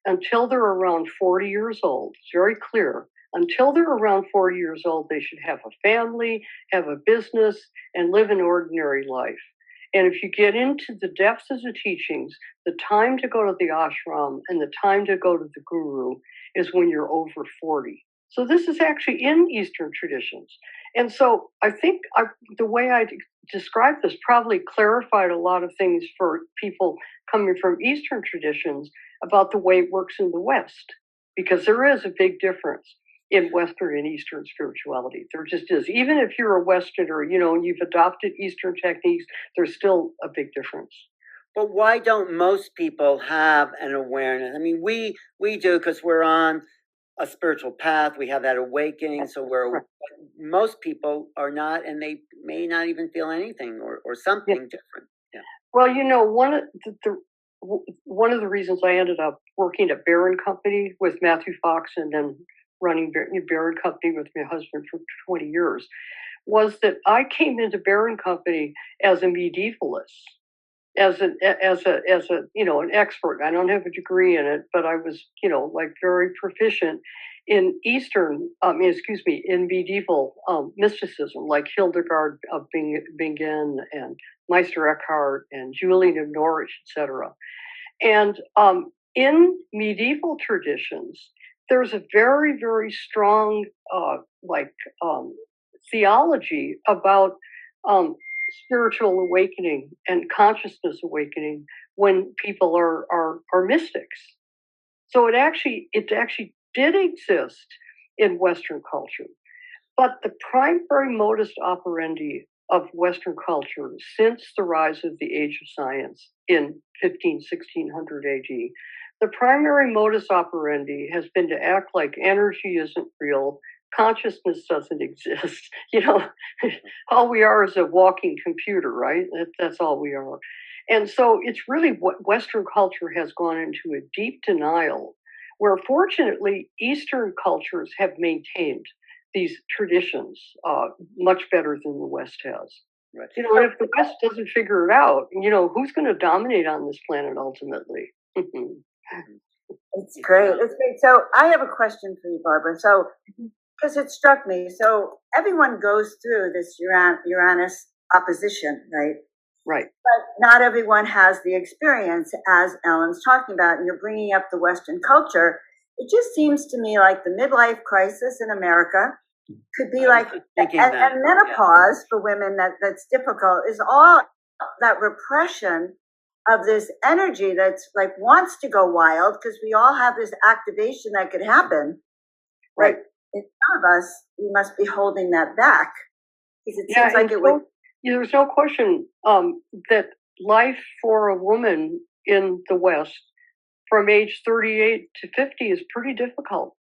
until they're around 40 years old, it's very clear, until they're around 40 years old, they should have a family, have a business, and live an ordinary life. And if you get into the depths of the teachings, the time to go to the ashram and the time to go to the guru is when you're over 40. So this is actually in Eastern traditions. And so I think the way I described this probably clarified a lot of things for people coming from Eastern traditions about the way it works in the West, because there is a big difference in Western and Eastern spirituality. There just is. Even if you're a Westerner, and you've adopted Eastern techniques, there's still a big difference. But why don't most people have an awareness? I mean, we do because we're on a spiritual path. We have that awakening. So most people are not, and they may not even feel anything or something different. Yeah. Well, one of the reasons I ended up working at Barron Company with Matthew Fox and then running Barron Company with my husband for 20 years was that I came into Barron Company as a medievalist, as an expert. I don't have a degree in it, but I was, very proficient in in medieval mysticism, like Hildegard of Bingen and Meister Eckhart and Julian of Norwich, etc. And in medieval traditions, there's a very, very strong theology about spiritual awakening and consciousness awakening when people are mystics. So it actually did exist in Western culture. But the primary modus operandi of Western culture since the rise of the age of science in 1600 AD, the primary modus operandi has been to act like energy isn't real, consciousness doesn't exist. All we are is a walking computer, right? That's all we are. And so it's really what Western culture has gone into a deep denial, where fortunately Eastern cultures have maintained these traditions much better than the West has. Right. And if the West doesn't figure it out, who's going to dominate on this planet ultimately? It's great. It's great. So I have a question for you, Barbara. So, because it struck me, so everyone goes through this Uranus opposition, right? Right. But not everyone has the experience, as Ellen's talking about, and you're bringing up the Western culture. It just seems to me like the midlife crisis in America could be like, and menopause for women that's difficult is all that repression of this energy that's like wants to go wild, because we all have this activation that could happen. Right. In some of us, we must be holding that back, because it seems like it would. There's no question that life for a woman in the West from age 38 to 50 is pretty difficult.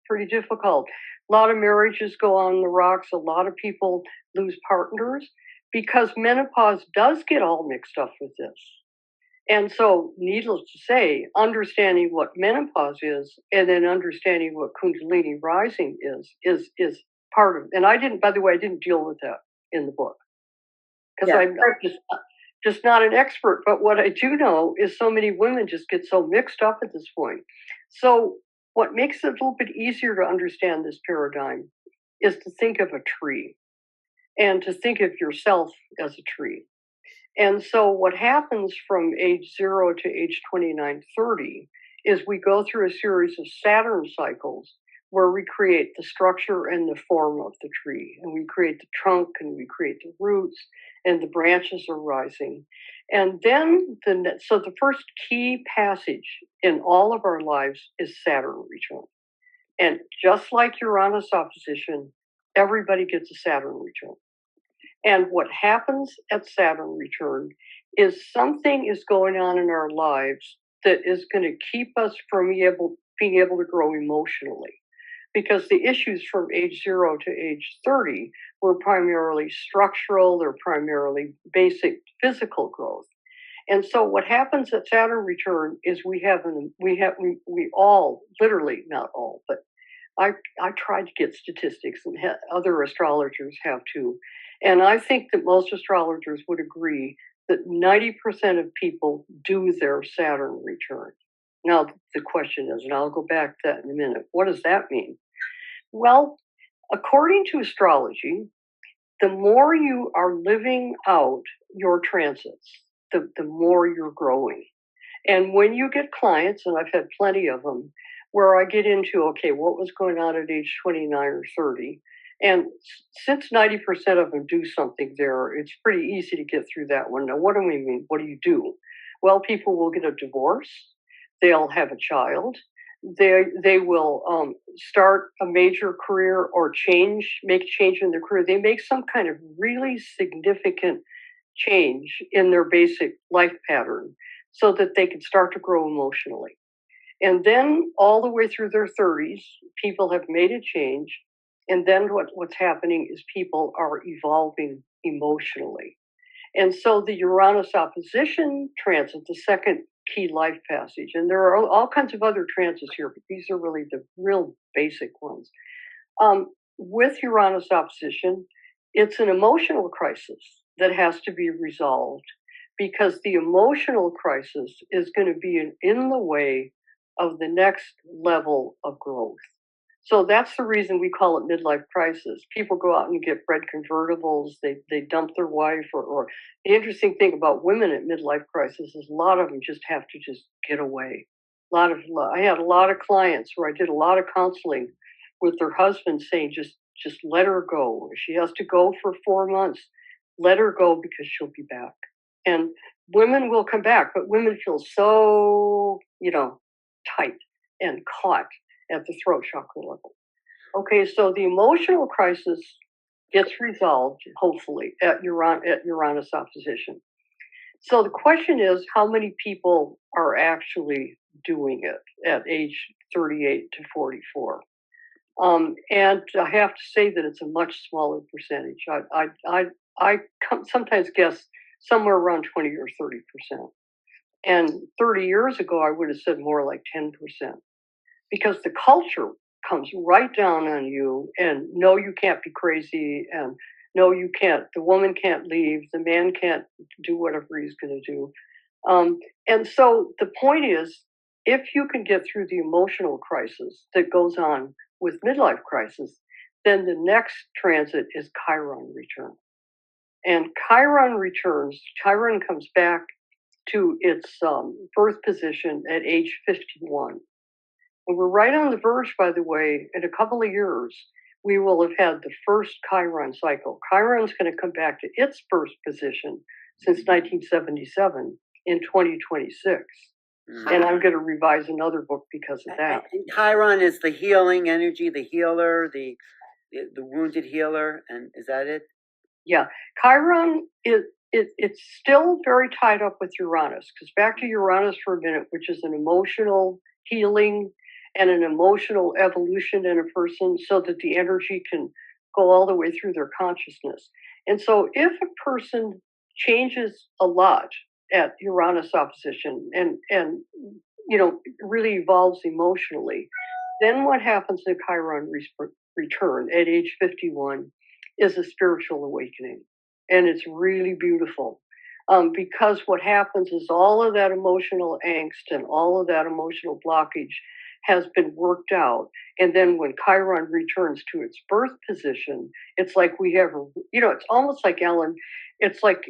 Pretty difficult. A lot of marriages go on the rocks. A lot of people lose partners because menopause does get all mixed up with this. And so, needless to say, understanding what menopause is and then understanding what Kundalini rising is part of. And I didn't, by the way, I didn't deal with that in the book because I'm just not an expert. But what I do know is so many women just get so mixed up at this point. So what makes it a little bit easier to understand this paradigm is to think of a tree and to think of yourself as a tree. And so what happens from age 0 to age 29, 30 is we go through a series of Saturn cycles where we create the structure and the form of the tree. And we create the trunk and we create the roots and the branches are rising. And then, so the first key passage in all of our lives is Saturn return. And just like Uranus opposition, everybody gets a Saturn return. And what happens at Saturn return is something is going on in our lives that is going to keep us from being able to grow emotionally. Because the issues from age 0 to age 30 were primarily structural, they're primarily basic physical growth. And so what happens at Saturn return is we all, literally not all, but I tried to get statistics, and other astrologers have too. And I think that most astrologers would agree that 90% of people do their Saturn return. Now, the question is, and I'll go back to that in a minute, what does that mean? Well, according to astrology, the more you are living out your transits, the more you're growing. And when you get clients, and I've had plenty of them, where I get into, okay, what was going on at age 29 or 30? And since 90% of them do something there, it's pretty easy to get through that one. Now, what do we mean? What do you do? Well, people will get a divorce. They'll have a child. They will start a major career or make a change in their career. They make some kind of really significant change in their basic life pattern so that they can start to grow emotionally. And then all the way through their 30s, people have made a change. And then what's happening is people are evolving emotionally. And so the Uranus opposition transit, the second key life passage, and there are all kinds of other transits here, but these are really the real basic ones. With Uranus opposition, it's an emotional crisis that has to be resolved because the emotional crisis is going to be in the way of the next level of growth. So that's the reason we call it midlife crisis. People go out and get red convertibles, they dump their wife, or the interesting thing about women at midlife crisis is a lot of them just have to just get away. I had a lot of clients where I did a lot of counseling with their husband saying, just let her go. If she has to go for 4 months, let her go because she'll be back. And women will come back, but women feel so, tight and caught at the throat chakra level. Okay, so the emotional crisis gets resolved, hopefully, at Uranus opposition. So the question is, how many people are actually doing it at age 38 to 44? And I have to say that it's a much smaller percentage. I sometimes guess somewhere around 20 or 30%. And 30 years ago, I would have said more like 10%. Because the culture comes right down on you, and no, you can't be crazy, and no, you can't, the woman can't leave, the man can't do whatever he's going to do. And so the point is, if you can get through the emotional crisis that goes on with midlife crisis, then the next transit is Chiron return. And Chiron returns, Chiron comes back to its birth position at age 51. And we're right on the verge, by the way, in a couple of years, we will have had the first Chiron cycle. Chiron's going to come back to its birth position since 1977 in 2026. And I'm going to revise another book because of that. And Chiron is the healing energy, the healer, the wounded healer, and is that it? Yeah, Chiron it's still very tied up with Uranus, because back to Uranus for a minute, which is an emotional healing and an emotional evolution in a person so that the energy can go all the way through their consciousness. And so if a person changes a lot at Uranus opposition and really evolves emotionally, then what happens in Chiron return at age 51 is a spiritual awakening. And it's really beautiful because what happens is all of that emotional angst and all of that emotional blockage has been worked out. And then when Chiron returns to its birth position, it's like we have, it's almost like, Ellen, it's like,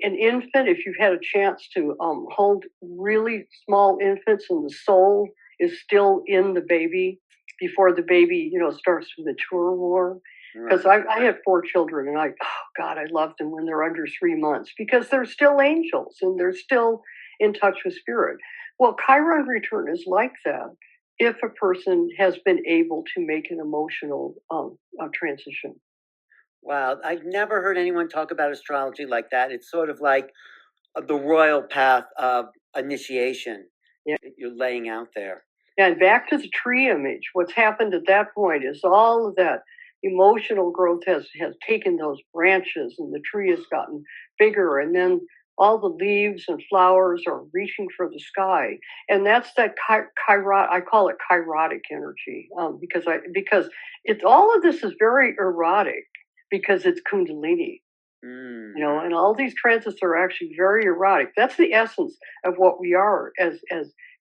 an infant, if you've had a chance to hold really small infants and the soul is still in the baby before the baby, starts to mature more. Because I have 4 children, and I love them when they're under 3 months because they're still angels and they're still in touch with spirit. Well, Chiron return is like that if a person has been able to make an emotional transition. Wow, I've never heard anyone talk about astrology like that. It's sort of like the royal path of initiation that you're laying out there. And back to the tree image, what's happened at that point is all of that emotional growth has taken those branches and the tree has gotten bigger, and then all the leaves and flowers are reaching for the sky. And that's that I call it chirotic energy because it's all of this is very erotic because it's Kundalini. And all these transits are actually very erotic. That's the essence of what we are as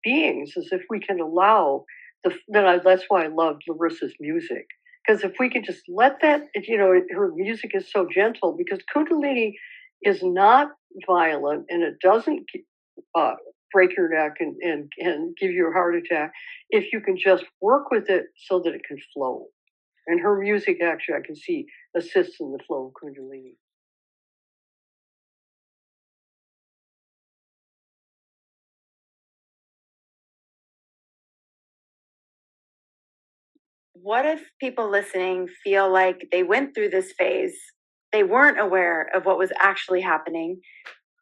beings, is if we can allow that's why I love Larissa's music. Because if we can just let that, her music is so gentle, because Kundalini is not violent and it doesn't break your neck and give you a heart attack if you can just work with it so that it can flow. And her music, actually, I can see, assists in the flow of Kundalini. What if people listening feel like they went through this phase, they weren't aware of what was actually happening,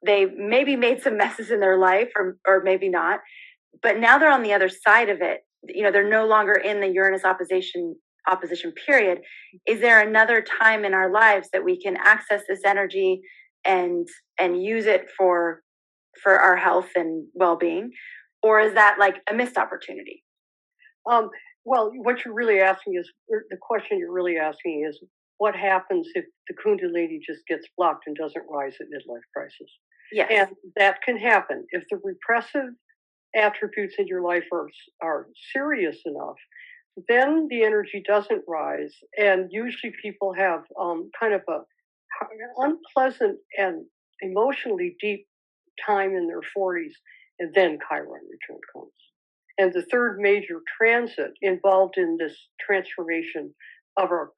they maybe made some messes in their life or maybe not, but now they're on the other side of it, they're no longer in the Uranus opposition period. Is there another time in our lives that we can access this energy and use it for our health and well-being, or is that like a missed opportunity? Well, what you're really asking is, the question you're really asking is, what happens if the Kundalini just gets blocked and doesn't rise at midlife crisis? Yes. And that can happen. If the repressive attributes in your life are serious enough, then the energy doesn't rise. And usually people have kind of an unpleasant and emotionally deep time in their 40s, and then Chiron return comes. And the third major transit involved in this transformation of our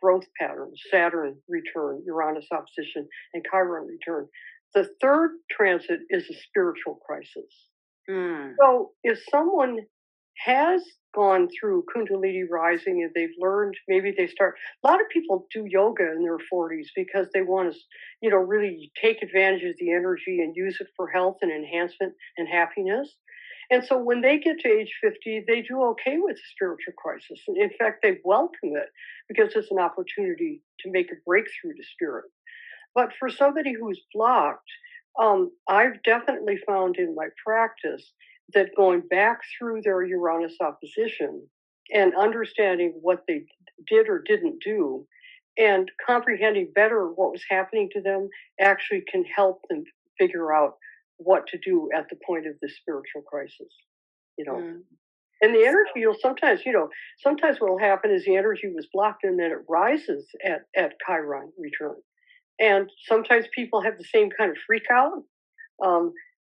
growth patterns, Saturn return, Uranus opposition, and Chiron return. The third transit is a spiritual crisis. So if someone has gone through Kundalini rising and they've learned, maybe they start, a lot of people do yoga in their 40s because they want to, really take advantage of the energy and use it for health and enhancement and happiness. And so when they get to age 50, they do okay with the spiritual crisis. In fact, they welcome it because it's an opportunity to make a breakthrough to spirit. But for somebody who's blocked, I've definitely found in my practice that going back through their Uranus opposition and understanding what they did or didn't do and comprehending better what was happening to them actually can help them figure out what to do at the point of the spiritual crisis, you know. Mm. And the energy, sometimes what will happen is the energy was blocked and then it rises at Chiron return. And sometimes people have the same kind of freak out.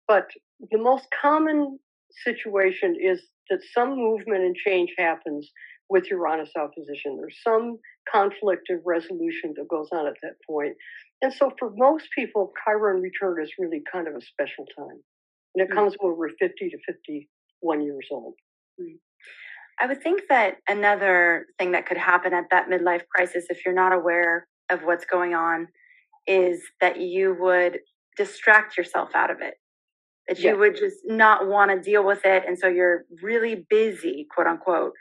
But the most common situation is that some movement and change happens with Uranus opposition. There's some conflict and resolution that goes on at that point. And so for most people, Chiron return is really kind of a special time. And it comes when we're 50 to 51 years old. I would think that another thing that could happen at that midlife crisis, if you're not aware of what's going on, is that you would distract yourself out of it. That you would just not want to deal with it. And so you're really busy, quote unquote,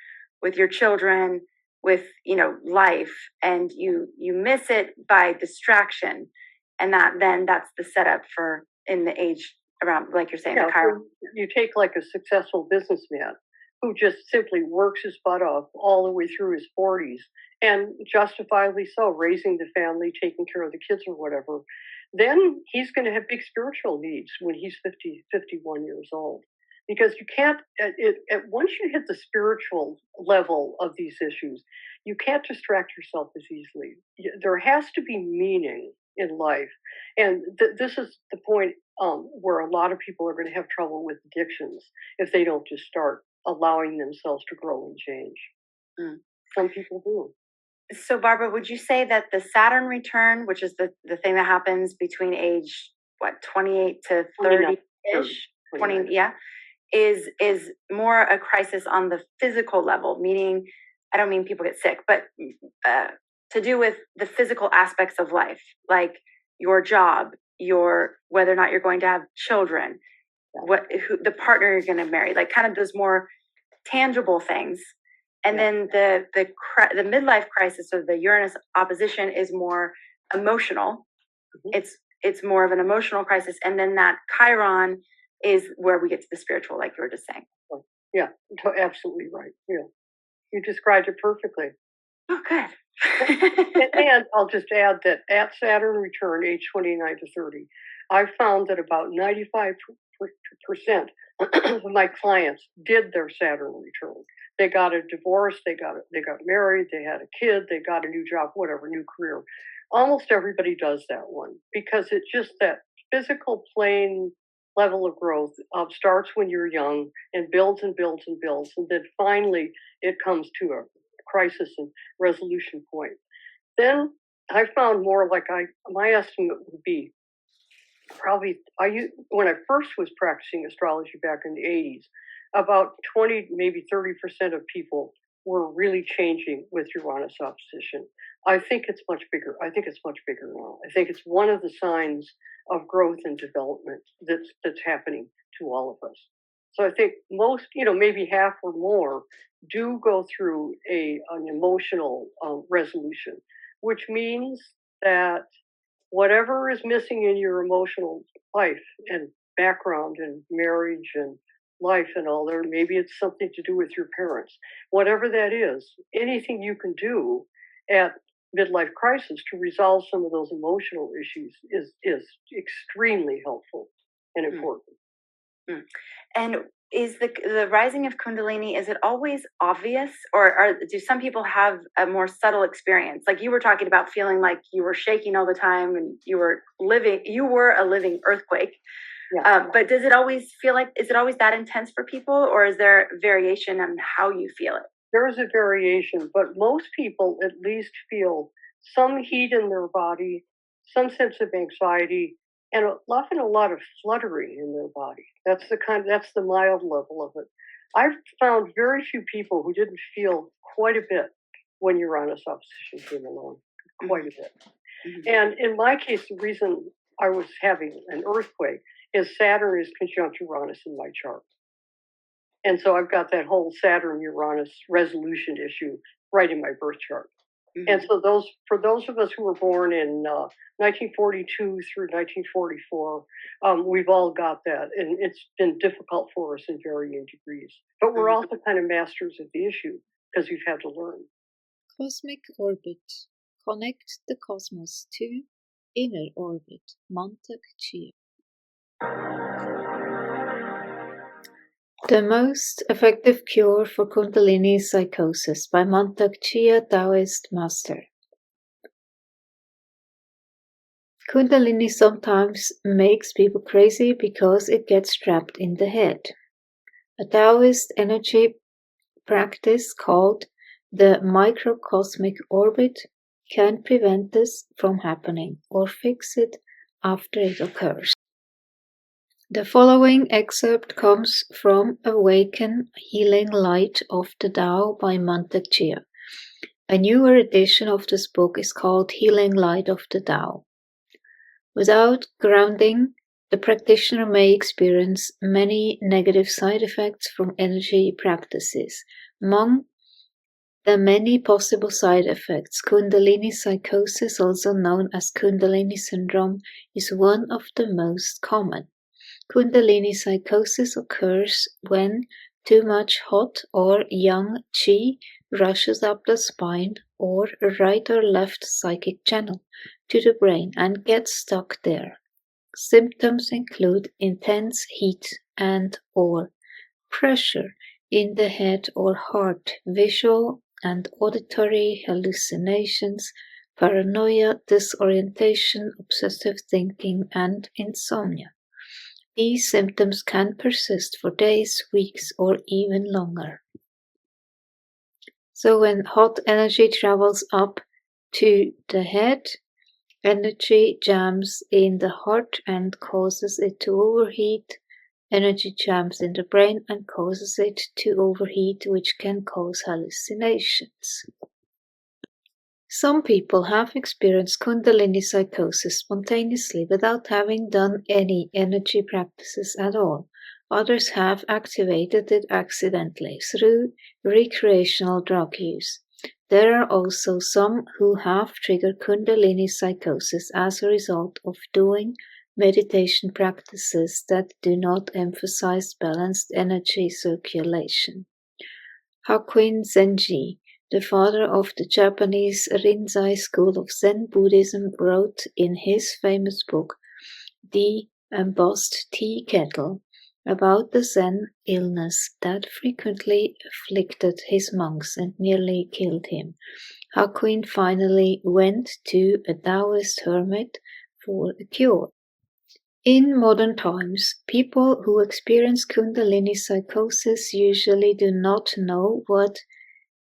with your children, with, life, and you miss it by distraction. And that's the setup for in the age around, like you're saying, the Chiron. You take like a successful businessman who just simply works his butt off all the way through his 40s, and justifiably so, raising the family, taking care of the kids or whatever, then he's going to have big spiritual needs when he's 50, 51 years old. Because you can't, once you hit the spiritual level of these issues, you can't distract yourself as easily. There has to be meaning in life. And this is the point where a lot of people are going to have trouble with addictions if they don't just start allowing themselves to grow and change. Some people do. So, Barbara, would you say that the Saturn return, which is the thing that happens between age 28 to 30-ish, 20, is more a crisis on the physical level? Meaning, I don't mean people get sick, but to do with the physical aspects of life, like your job, whether or not you're going to have children, the partner you're going to marry, like kind of those more tangible things. And then the midlife crisis or the Uranus opposition is more emotional. It's more of an emotional crisis, and then that Chiron is where we get to the spiritual, like you were just saying. Yeah, absolutely right. Yeah, you described it perfectly. Oh, good. And I'll just add that at Saturn return, age 29 to 30, I found that about 95% of my clients did their Saturn return. They got a divorce, they got married, they had a kid, they got a new job, whatever, new career. Almost everybody does that one because it's just that physical plane level of growth starts when you're young and builds and builds and builds. And then finally it comes to a crisis and resolution point. Then I found more like my estimate would be probably, when I first was practicing astrology back in the 80s, about 20, maybe 30% of people were really changing with Uranus opposition. I think it's much bigger. I think it's much bigger now. I think it's one of the signs of growth and development that's happening to all of us. So I think most, maybe half or more do go through an emotional resolution, which means that whatever is missing in your emotional life and background and marriage and life and all there, maybe it's something to do with your parents. Whatever that is, anything you can do at midlife crisis to resolve some of those emotional issues is extremely helpful and important. And is the rising of Kundalini, is it always obvious, or do some people have a more subtle experience? Like you were talking about feeling like you were shaking all the time and you were a living earthquake. Yeah. But does it always feel like, is it always that intense for people, or is there variation on how you feel it? There is a variation, but most people at least feel some heat in their body, some sense of anxiety, and often a lot of fluttering in their body. That's the mild level of it. I've found very few people who didn't feel quite a bit when Uranus opposition came along, quite a bit. Mm-hmm. And in my case, the reason I was having an earthquake is Saturn is conjunct Uranus in my chart. And so I've got that whole Saturn-Uranus resolution issue right in my birth chart. Mm-hmm. And so for those of us who were born in 1942 through 1944, we've all got that. And it's been difficult for us in varying degrees. But we're also kind of masters of the issue because we've had to learn. Cosmic orbit. Connect the cosmos to inner orbit. Mantak, Chia. The Most Effective Cure for Kundalini Psychosis by Mantak, Chia, Taoist Master. Kundalini sometimes makes people crazy because it gets trapped in the head. A Taoist energy practice called the MicroCosmic orbit can prevent this from happening or fix it after it occurs. The following excerpt comes from Awaken Healing Light of the Tao by Mantak Chia. A newer edition of this book is called Healing Light of the Tao. Without grounding, the practitioner may experience many negative side effects from energy practices. Among the many possible side effects, Kundalini psychosis, also known as Kundalini syndrome, is one of the most common. Kundalini psychosis occurs when too much hot or yang qi rushes up the spine or right or left psychic channel to the brain and gets stuck there. Symptoms include intense heat and or pressure in the head or heart, visual and auditory hallucinations, paranoia, disorientation, obsessive thinking, and insomnia. These symptoms can persist for days, weeks, or even longer. So when hot energy travels up to the head, energy jams in the heart and causes it to overheat. Energy jams in the brain and causes it to overheat, which can cause hallucinations. Some people have experienced Kundalini psychosis spontaneously without having done any energy practices at all. Others have activated it accidentally through recreational drug use. There are also some who have triggered Kundalini psychosis as a result of doing meditation practices that do not emphasize balanced energy circulation. Hakuin Zenji, the father of the Japanese Rinzai school of Zen Buddhism, wrote in his famous book, The Embossed Tea Kettle, about the Zen illness that frequently afflicted his monks and nearly killed him. Hakuin finally went to a Taoist hermit for a cure. In modern times, people who experience Kundalini psychosis usually do not know what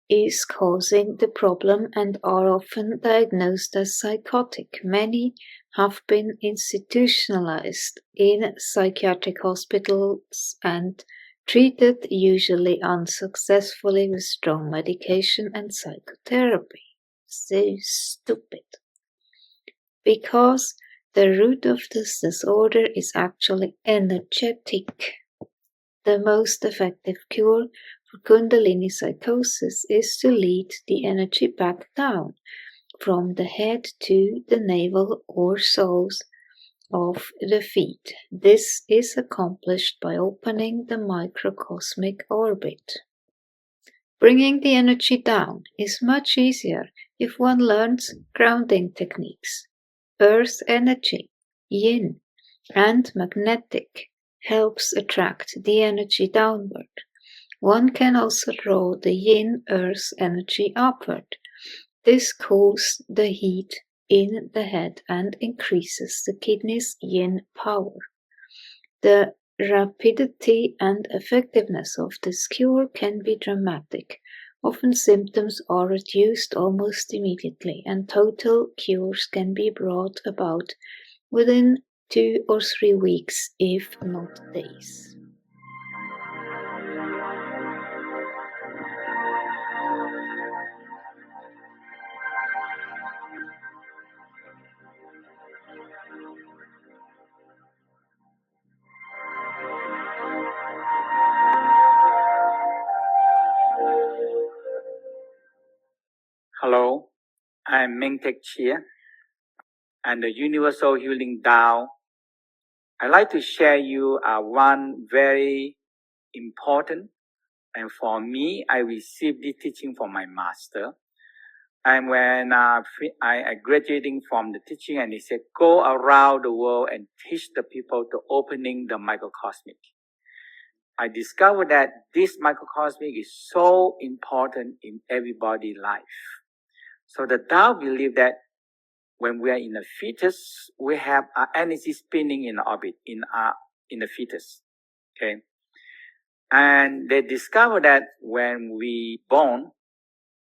is causing the problem and are often diagnosed as psychotic. Many have been institutionalized in psychiatric hospitals and treated, usually unsuccessfully, with strong medication and psychotherapy. So stupid. Because the root of this disorder is actually energetic. The most effective cure for Kundalini psychosis is to lead the energy back down from the head to the navel or soles of the feet. This is accomplished by opening the microcosmic orbit. Bringing the energy down is much easier if one learns grounding techniques. Earth energy, yin, and magnetic helps attract the energy downward. One can also draw the yin earth energy upward. This cools the heat in the head and increases the kidneys' yin power. The rapidity and effectiveness of this cure can be dramatic. Often symptoms are reduced almost immediately, and total cures can be brought about within 2 or 3 weeks, if not days. Hello, I'm Mantak Chia and the Universal Healing Tao. I'd like to share you one very important, and for me, I received this teaching from my master. And when I graduating from the teaching, and he said, go around the world and teach the people to opening the microcosmic. I discovered that this microcosmic is so important in everybody's life. So the Tao believe that when we are in a fetus, we have our energy spinning in orbit in the fetus. Okay. And they discover that when we born,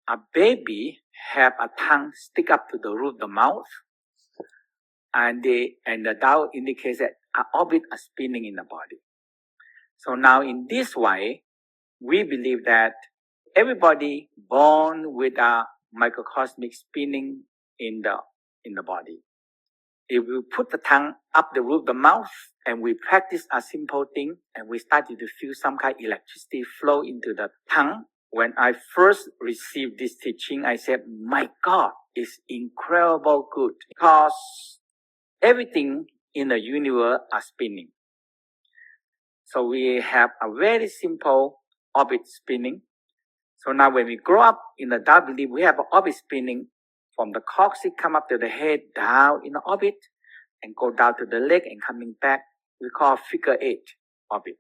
a baby have a tongue stick up to the roof of the mouth, and the Tao indicates that our orbit are spinning in the body. So now in this way, we believe that everybody born with a microcosmic spinning in the body. If we put the tongue up the roof of the mouth and we practice a simple thing and we started to feel some kind of electricity flow into the tongue. When I first received this teaching, I said, my God, it's incredible good because everything in the universe are spinning. So we have a very simple orbit spinning. So now when we grow up in the Tao belief, we have an orbit spinning from the coccyx, come up to the head, down in the orbit, and go down to the leg and coming back. We call figure 8 orbit.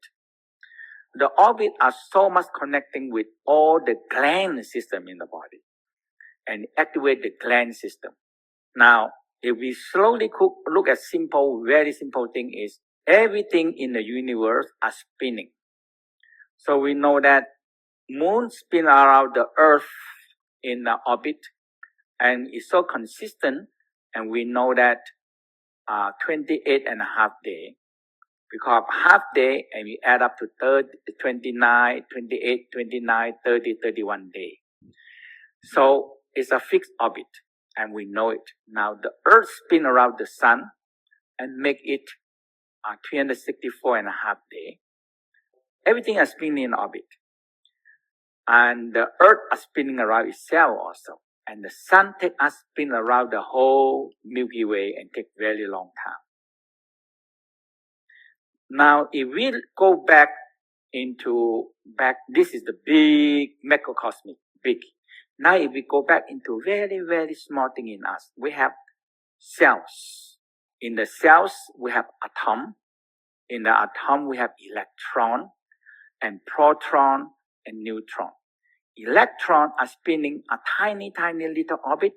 The orbit are so much connecting with all the gland system in the body and activate the gland system. Now, if we slowly look at very simple thing is everything in the universe are spinning. So we know that moon spin around the earth in the orbit and it's so consistent, and we know that 28 and a half day, because half day and we add up to 30, 29, 28, 29, 30, 31 day. So it's a fixed orbit and we know it. Now the earth spin around the sun and make it 364 and a half day. Everything is spinning in orbit. And the earth is spinning around itself also. And the sun take us spin around the whole Milky Way and take very long time. Now, if we go back, this is the big macrocosmic, big. Now, if we go back into very, very small thing in us, we have cells. In the cells, we have atom. In the atom, we have electron and proton and neutron. Electron are spinning a tiny, tiny little orbit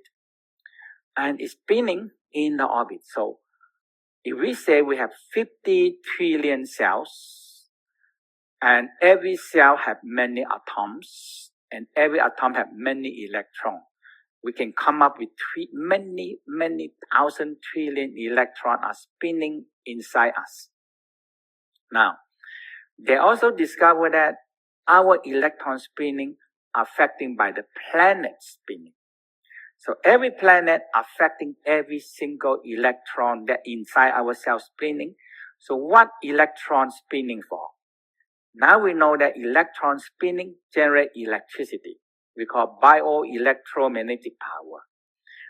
and it's spinning in the orbit. So if we say we have 50 trillion cells and every cell have many atoms and every atom have many electrons, we can come up with many, many thousand trillion electrons are spinning inside us. Now, they also discover that our electron spinning affecting by the planet spinning. So every planet affecting every single electron that inside our cell spinning. So what electron spinning for? Now we know that electron spinning generate electricity. We call bioelectromagnetic power.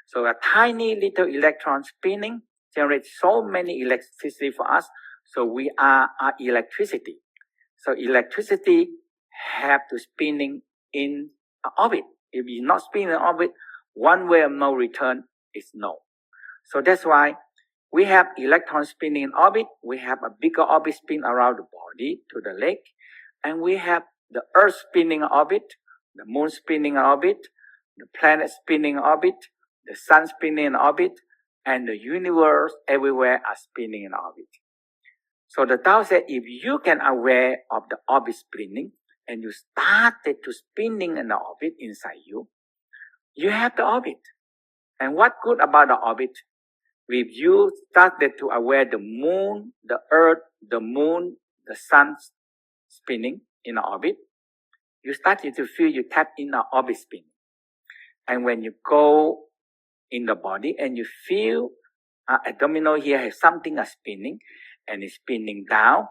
So a tiny little electron spinning generates so many electricity for us. So we are electricity. So electricity have to spinning in orbit. If it's not spinning in orbit, one way of no return is no. So that's why we have electrons spinning in orbit. We have a bigger orbit spin around the body to the leg. And we have the earth spinning in orbit, the moon spinning in orbit, the planet spinning in orbit, the sun spinning in orbit, and the universe everywhere are spinning in orbit. So the Tao said, if you can aware of the orbit spinning, and you started to spinning in the orbit inside you, you have the orbit. And what good about the orbit? If you started to aware the moon, the earth, the moon, the sun spinning in the orbit, you started to feel you tap in the orbit spin. And when you go in the body and you feel abdominal here has something spinning, and it's spinning down,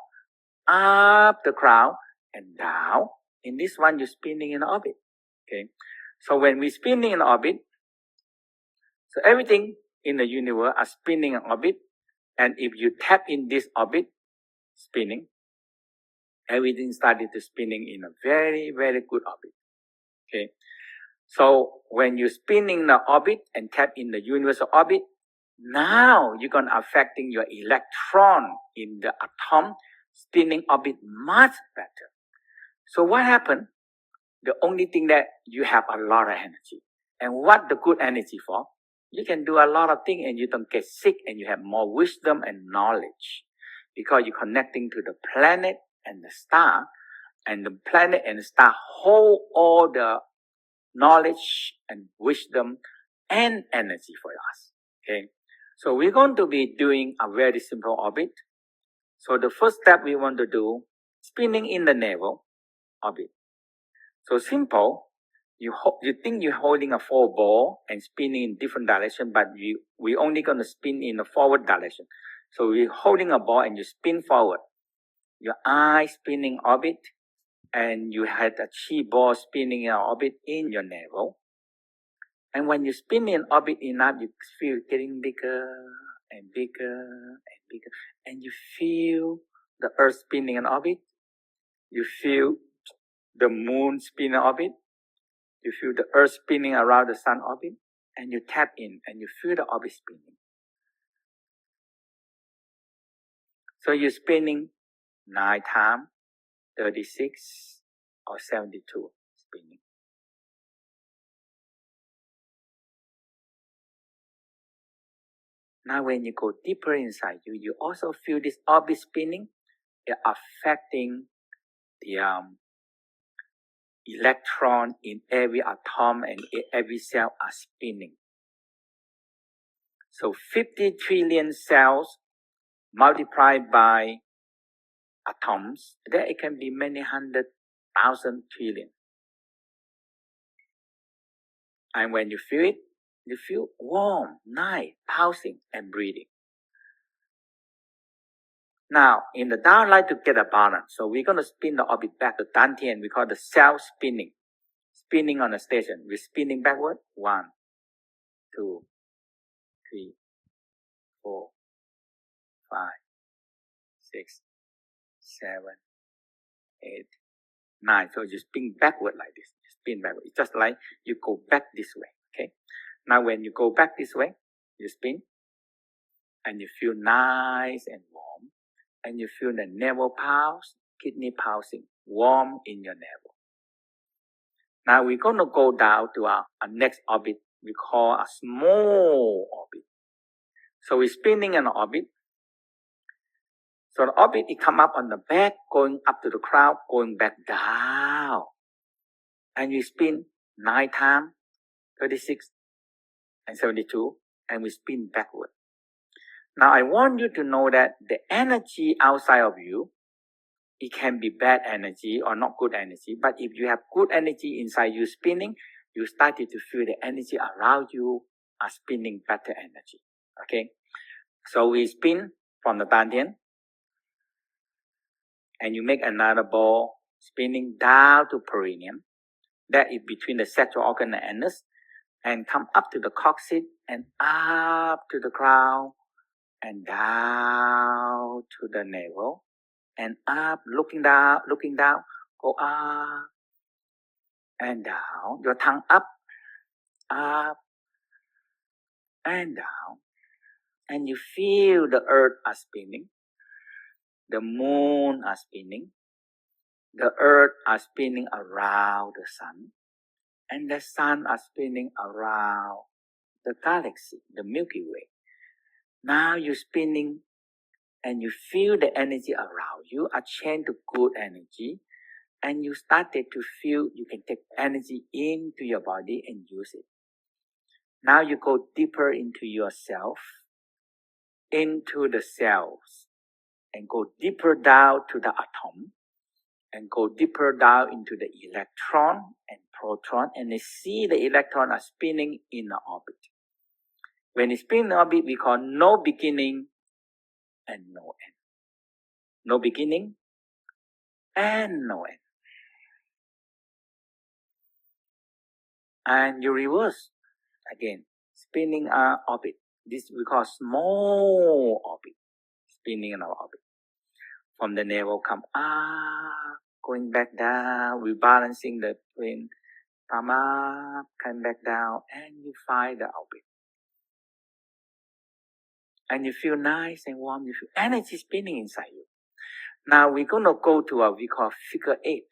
up the crown, and down. In this one, you're spinning in orbit. Okay. So when we're spinning in orbit, so everything in the universe are spinning in orbit. And if you tap in this orbit, spinning, everything started to spinning in a very, very good orbit. Okay. So when you're spinning the orbit and tap in the universal orbit, now you're going to affecting your electron in the atom spinning orbit much better. So what happened? The only thing that you have a lot of energy. And what the good energy for? You can do a lot of things and you don't get sick and you have more wisdom and knowledge. Because you're connecting to the planet and the star. And the planet and the star hold all the knowledge and wisdom and energy for us. Okay. So we're going to be doing a very simple orbit. So the first step we want to do, spinning in the navel orbit. So simple, you think you're holding a 4 ball and spinning in different direction, but we only going to spin in the forward direction. So we're holding a ball and you spin forward. Your eye spinning orbit, and you had a chi ball spinning in orbit in your navel. And when you spin in orbit enough, you feel it getting bigger and bigger and bigger. And you feel the earth spinning in orbit. You feel the moon spinning in orbit. You feel the earth spinning around the sun orbit. And you tap in and you feel the orbit spinning. So you're spinning 9 times, 36 or 72 spinning. Now when you go deeper inside you, you also feel this orbit spinning. It affecting the electron in every atom and every cell are spinning. So 50 trillion cells multiplied by atoms, then it can be many 100,000 trillion. And when you feel it, you feel warm, nice, pulsing and breathing. Now, in the down, I like to get a balance. So we're going to spin the orbit back to Dantian. We call the cell spinning. Spinning on the station. We're spinning backward. 1, 2, 3, 4, 5, 6, 7, 8, 9. So you spin backward like this. You spin backward. It's just like you go back this way. Okay. Now when you go back this way, you spin. And you feel nice and warm. And you feel the navel pulse, kidney pulsing, warm in your navel. Now we're going to go down to our next orbit we call a small orbit. So we're spinning an orbit. So the orbit, it come up on the back, going up to the crown, going back down. And we spin 9 times, 36 and 72, and we spin backward. Now I want you to know that the energy outside of you, it can be bad energy or not good energy. But if you have good energy inside you spinning, you started to feel the energy around you are spinning better energy. Okay. So we spin from the Dantian. And you make another ball spinning down to perineum. That is between the sexual organ and anus. And come up to the coccyx and up to the crown. And down to the navel. And up, looking down, go up and down. Your tongue up, and down. And you feel the earth are spinning. The moon are spinning. The earth are spinning around the sun. And the sun are spinning around the galaxy, the Milky Way. Now you're spinning and you feel the energy around you are changed to good energy. And you started to feel you can take energy into your body and use it. Now you go deeper into yourself, into the cells, and go deeper down to the atom, and go deeper down into the electron and proton, and you see the electron are spinning in the orbit. When it's spinning in the orbit, we call no beginning and no end. No beginning and no end. And you reverse again, spinning our orbit. This we call small orbit, spinning in our orbit. From the navel come up, going back down, rebalancing the twin, come up, come back down, and you find the orbit. And you feel nice and warm, you feel energy spinning inside you. Now we're going to go to what we call figure 8.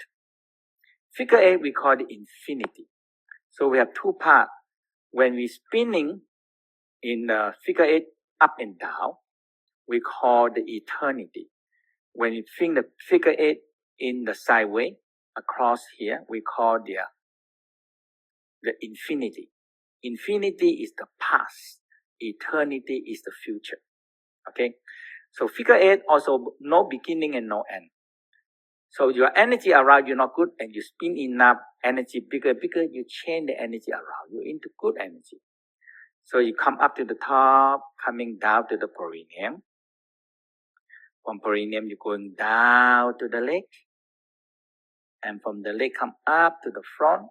Figure 8, we call the infinity. So we have two parts. When we're spinning in the figure 8 up and down, we call the eternity. When you think the figure 8 in the sideway across here, we call the infinity. Infinity is the past. Eternity is the future. Okay? So figure 8 also no beginning and no end. So your energy around you not good, and you spin enough energy bigger, you change the energy around you into good energy. So you come up to the top, coming down to the perineum. From perineum, you're going down to the leg. And from the leg, come up to the front.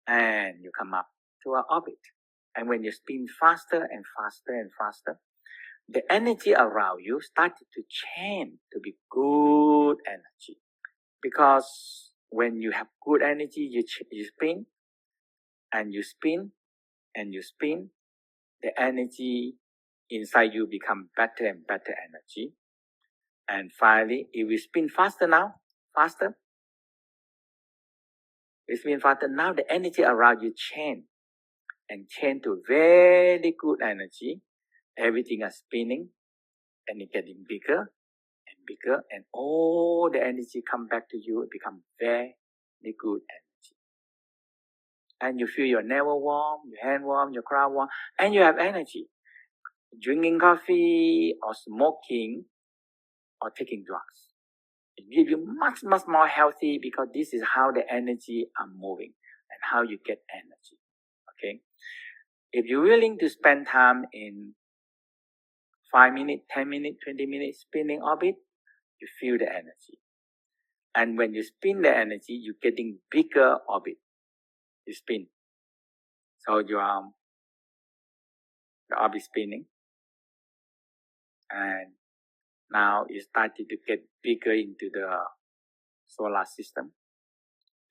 And you come up to our orbit. And when you spin faster and faster and faster, the energy around you started to change to be good energy. Because when you have good energy, you spin, and you spin, and you spin, the energy inside you become better and better energy. And finally, if we spin faster now, faster, we spin faster, now the energy around you change, and change to very good energy. Everything is spinning, and it's getting bigger and bigger, and all the energy come back to you, it becomes very good energy. And you feel your navel warm, your hand warm, your crown warm, and you have energy. Drinking coffee or smoking or taking drugs, it gives you much more healthy, because this is how the energy are moving and how you get energy. Okay? If you're willing to spend time in 5 minutes, 10 minutes, 20 minutes spinning orbit, you feel the energy. And when you spin the energy, you're getting bigger orbit. You spin. So the orbit spinning. And now it started to get bigger into the solar system,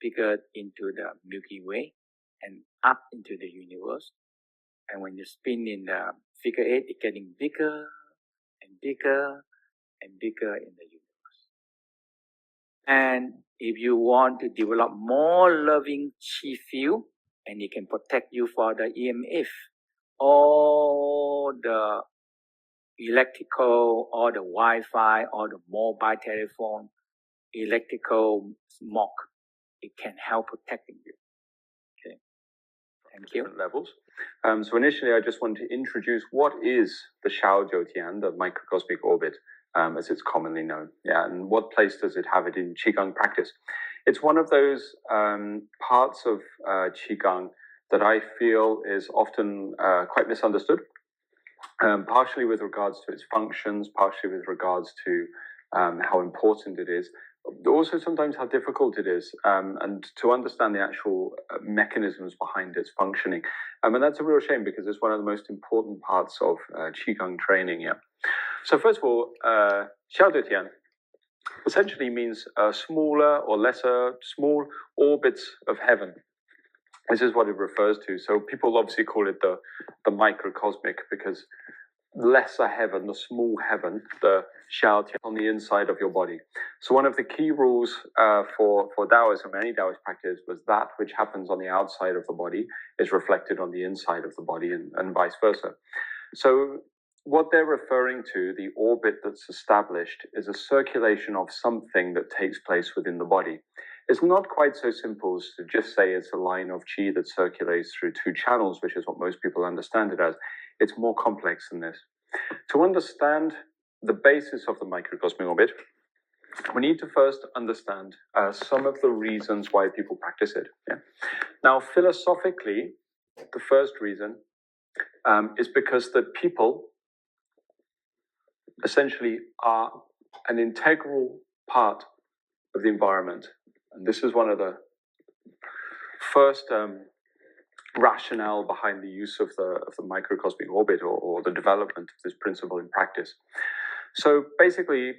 bigger into the Milky Way, and up into the universe. And when you spin in the figure 8, it's getting bigger and bigger and bigger in the universe. And if you want to develop more loving chi field, and it can protect you for the EMF, all the electrical, all the Wi-Fi, all the mobile telephone, electrical smoke, it can help protecting you. Okay. Thank you. Different levels. So initially, I just want to introduce what is the Xiao Jiutian, the microcosmic orbit, as it's commonly known. Yeah, and what place does it have it in QiGong practice? It's one of those parts of QiGong that I feel is often quite misunderstood, partially with regards to its functions, partially with regards to how important it is, also sometimes how difficult it is, and to understand the actual mechanisms behind its functioning. And that's a real shame, because it's one of the most important parts of QiGong training. Yeah. So first of all, Xiao Duitian essentially means smaller or lesser, small orbits of heaven. This is what it refers to. So people obviously call it the microcosmic, because lesser heaven, the small heaven, the Xiao Tian, on the inside of your body. So one of the key rules for Taoism, any Taoist practice, was that which happens on the outside of the body is reflected on the inside of the body, and vice versa. So what they're referring to, the orbit that's established, is a circulation of something that takes place within the body. It's not quite so simple as to just say it's a line of qi that circulates through two channels, which is what most people understand it as. It's more complex than this. To understand the basis of the microcosmic orbit, we need to first understand some of the reasons why people practice it. Yeah? Now, philosophically, the first reason is because the people essentially are an integral part of the environment. And this is one of the first rationale behind the use of the microcosmic orbit, or the development of this principle in practice. So basically,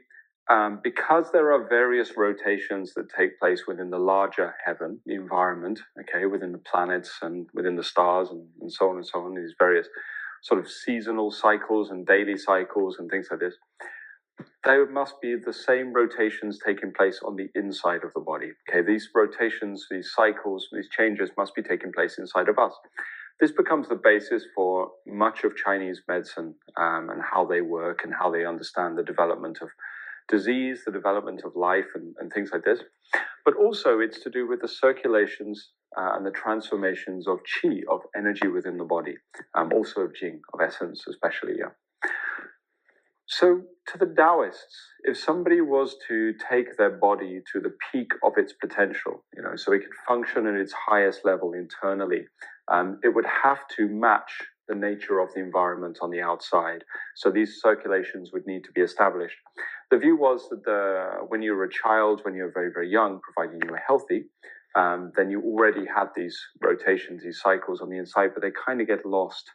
because there are various rotations that take place within the larger heaven, the environment, okay, within the planets and within the stars and so on, these various sort of seasonal cycles and daily cycles and things like this, there must be the same rotations taking place on the inside of the body. Okay, these rotations, these cycles, these changes must be taking place inside of us. This becomes the basis for much of Chinese medicine and how they work and how they understand the development of disease, the development of life, and things like this. But also it's to do with the circulations and the transformations of qi, of energy within the body, also of jing, of essence especially, yeah. So to the Taoists, if somebody was to take their body to the peak of its potential, so it could function at its highest level internally, it would have to match the nature of the environment on the outside. So these circulations would need to be established. The view was that when you were a child, when you were very, very young, providing you were healthy, then you already had these rotations, these cycles on the inside, but they kind of get lost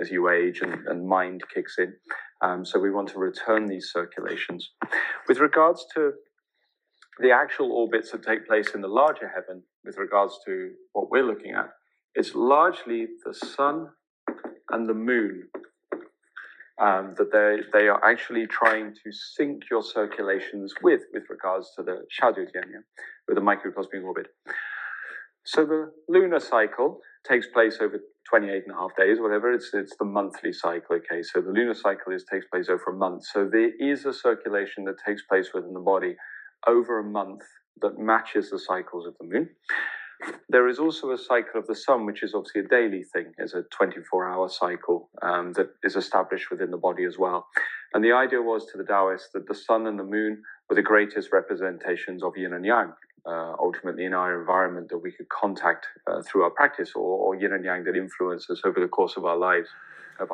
as you age and mind kicks in. So we want to return these circulations. With regards to the actual orbits that take place in the larger heaven, with regards to what we're looking at, it's largely the sun and the moon that they are actually trying to sync your circulations with regards to the Xiaojiutian, with the microcosmic orbit. So the lunar cycle takes place over 28.5 days, whatever, it's the monthly cycle, okay? So the lunar cycle takes place over a month. So there is a circulation that takes place within the body over a month that matches the cycles of the moon. There is also a cycle of the sun, which is obviously a daily thing. It's a 24-hour cycle that is established within the body as well. And the idea was to the Taoists that the sun and the moon were the greatest representations of yin and yang, ultimately in our environment that we could contact through our practice, or yin and yang that influence us over the course of our lives.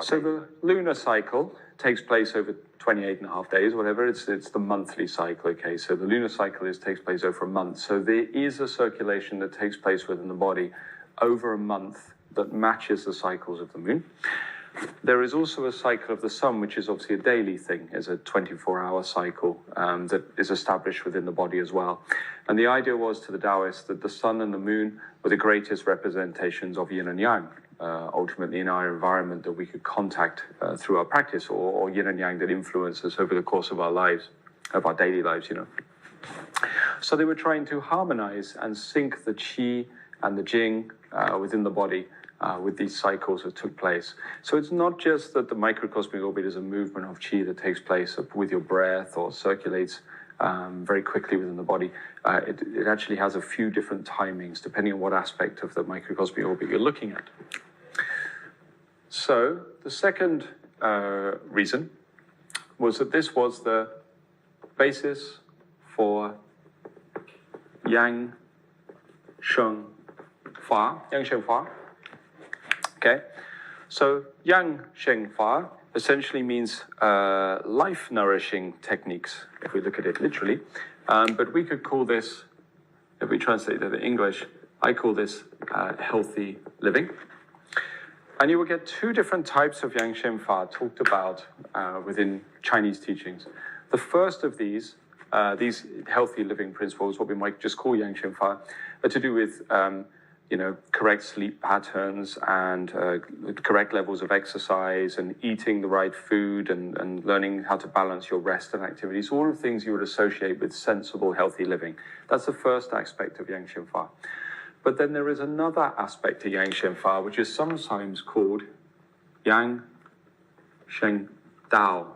So the lunar cycle takes place over 28.5 days, whatever, it's the monthly cycle, okay? So the lunar cycle takes place over a month. So there is a circulation that takes place within the body over a month that matches the cycles of the moon. There is also a cycle of the sun, which is obviously a daily thing. It's a 24-hour cycle that is established within the body as well. And the idea was to the Taoists that the sun and the moon were the greatest representations of yin and yang, ultimately in our environment that we could contact through our practice, or yin and yang that influence us over the course of our lives, of our daily lives, So they were trying to harmonize and sync the qi and the jing within the body with these cycles that took place. So it's not just that the microcosmic orbit is a movement of qi that takes place with your breath or circulates very quickly within the body. It actually has a few different timings depending on what aspect of the microcosmic orbit you're looking at. So the second reason was that this was the basis for Yang Sheng Fa, okay? So Yang Sheng Fa essentially means life-nourishing techniques, if we look at it literally. But we could call this, if we translate it in English, I call this healthy living. And you will get two different types of Yang Shen Fa talked about within Chinese teachings. The first of these healthy living principles, what we might just call Yang Shen Fa, are to do with correct sleep patterns and correct levels of exercise and eating the right food and learning how to balance your rest and activities, all of things you would associate with sensible, healthy living. That's the first aspect of Yang Shen Fa. But then there is another aspect to Yang Shen Fa, which is sometimes called Yang Shen Dao.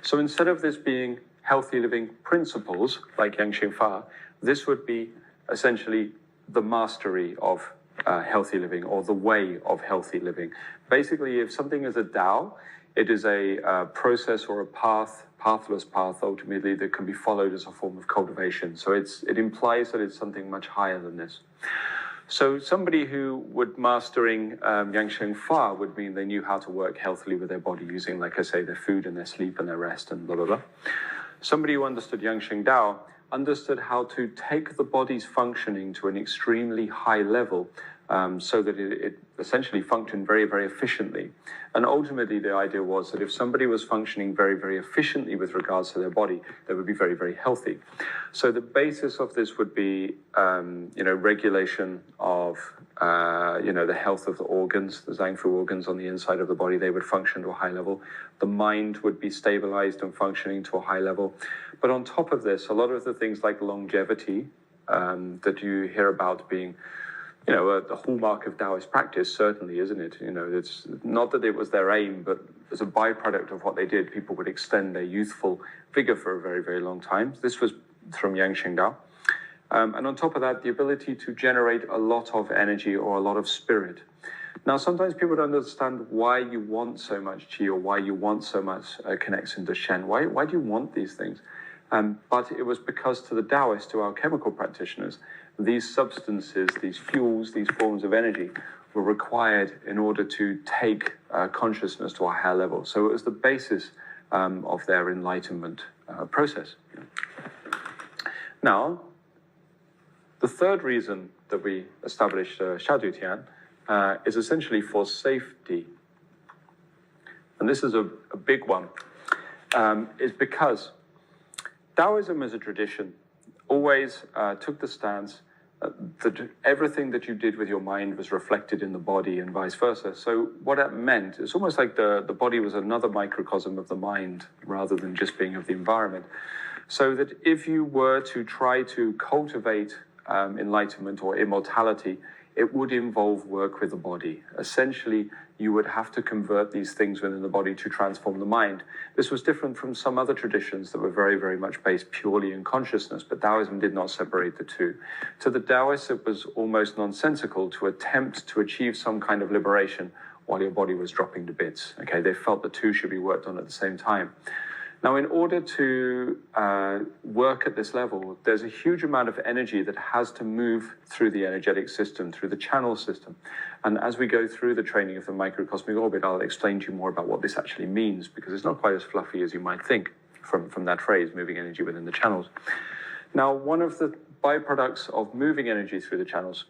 So instead of this being healthy living principles like Yang Shen Fa, this would be essentially the mastery of healthy living, or the way of healthy living. Basically, if something is a Tao, it is a process or a pathless path, ultimately, that can be followed as a form of cultivation. So it implies that it's something much higher than this. So somebody who would mastering Yang Shen Fa would mean they knew how to work healthily with their body using, like I say, their food and their sleep and their rest and blah, blah, blah. Somebody who understood Yang Shen Dao understood how to take the body's functioning to an extremely high level so that it essentially functioned very, very efficiently. And ultimately, the idea was that if somebody was functioning very, very efficiently with regards to their body, they would be very, very healthy. So the basis of this would be, regulation of, the health of the organs, the Zhangfu organs on the inside of the body. They would function to a high level. The mind would be stabilized and functioning to a high level. But on top of this, a lot of the things like longevity that you hear about being, a hallmark of Taoist practice, certainly, isn't it? It's not that it was their aim, but as a byproduct of what they did, people would extend their youthful vigor for a very, very long time. This was from Yang Shengdao. And on top of that, the ability to generate a lot of energy or a lot of spirit. Now, sometimes people don't understand why you want so much Qi or why you want so much connection to Shen. Why do you want these things? But it was because to the Taoists, to our chemical practitioners, these substances, these fuels, these forms of energy were required in order to take consciousness to a higher level. So it was the basis of their enlightenment process. Now, the third reason that we established Xiaojiu Tian is essentially for safety. And this is a big one, is because Taoism as a tradition always took the stance that everything that you did with your mind was reflected in the body and vice versa. So what that meant, it's almost like the body was another microcosm of the mind rather than just being of the environment. So that if you were to try to cultivate enlightenment or immortality, it would involve work with the body. Essentially, you would have to convert these things within the body to transform the mind. This was different from some other traditions that were very, very much based purely in consciousness, but Taoism did not separate the two. To the Taoists, it was almost nonsensical to attempt to achieve some kind of liberation while your body was dropping to bits. Okay, they felt the two should be worked on at the same time. Now, in order to work at this level, there's a huge amount of energy that has to move through the energetic system, through the channel system. And as we go through the training of the microcosmic orbit, I'll explain to you more about what this actually means, because it's not quite as fluffy as you might think from that phrase, moving energy within the channels. Now, one of the byproducts of moving energy through the channels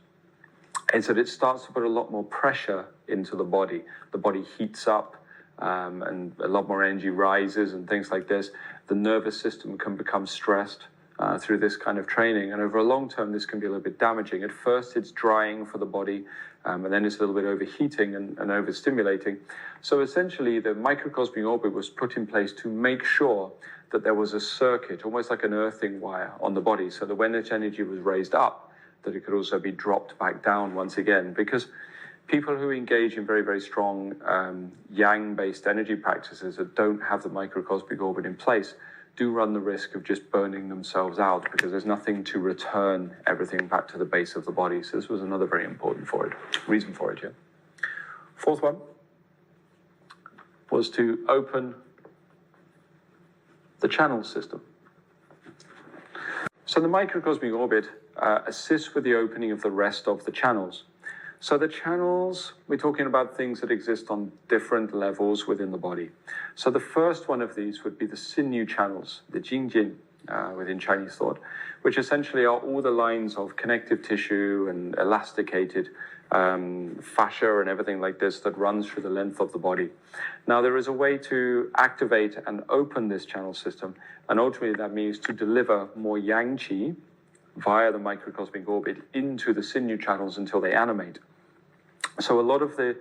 is that it starts to put a lot more pressure into the body. The body heats up, and a lot more energy rises and things like this. The nervous system can become stressed through this kind of training, and over a long term this can be a little bit damaging. At first it's drying for the body, and then it's a little bit overheating and overstimulating. So essentially the microcosmic orbit was put in place to make sure that there was a circuit, almost like an earthing wire on the body, so that when its energy was raised up, that it could also be dropped back down once again. Because people who engage in very, very strong yang-based energy practices that don't have the microcosmic orbit in place do run the risk of just burning themselves out, because there's nothing to return everything back to the base of the body. So this was another very important reason for it, yeah. Fourth one was to open the channel system. So the microcosmic orbit assists with the opening of the rest of the channels. So the channels, we're talking about things that exist on different levels within the body. So the first one of these would be the sinew channels, the Jingjin within Chinese thought, which essentially are all the lines of connective tissue and elasticated fascia and everything like this that runs through the length of the body. Now there is a way to activate and open this channel system, and ultimately that means to deliver more yang qi via the microcosmic orbit into the sinew channels until they animate. So a lot of the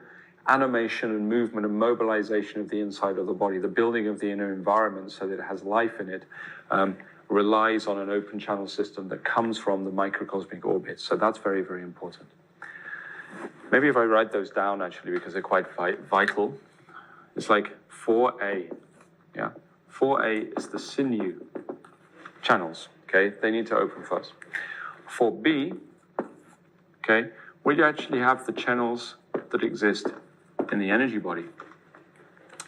animation and movement and mobilization of the inside of the body, the building of the inner environment so that it has life in it, relies on an open channel system that comes from the microcosmic orbit. So that's very, very important. Maybe if I write those down actually, because they're quite vital. It's like 4A, yeah? 4A is the sinew channels, okay? They need to open first. 4B, okay, we actually have the channels that exist in the energy body.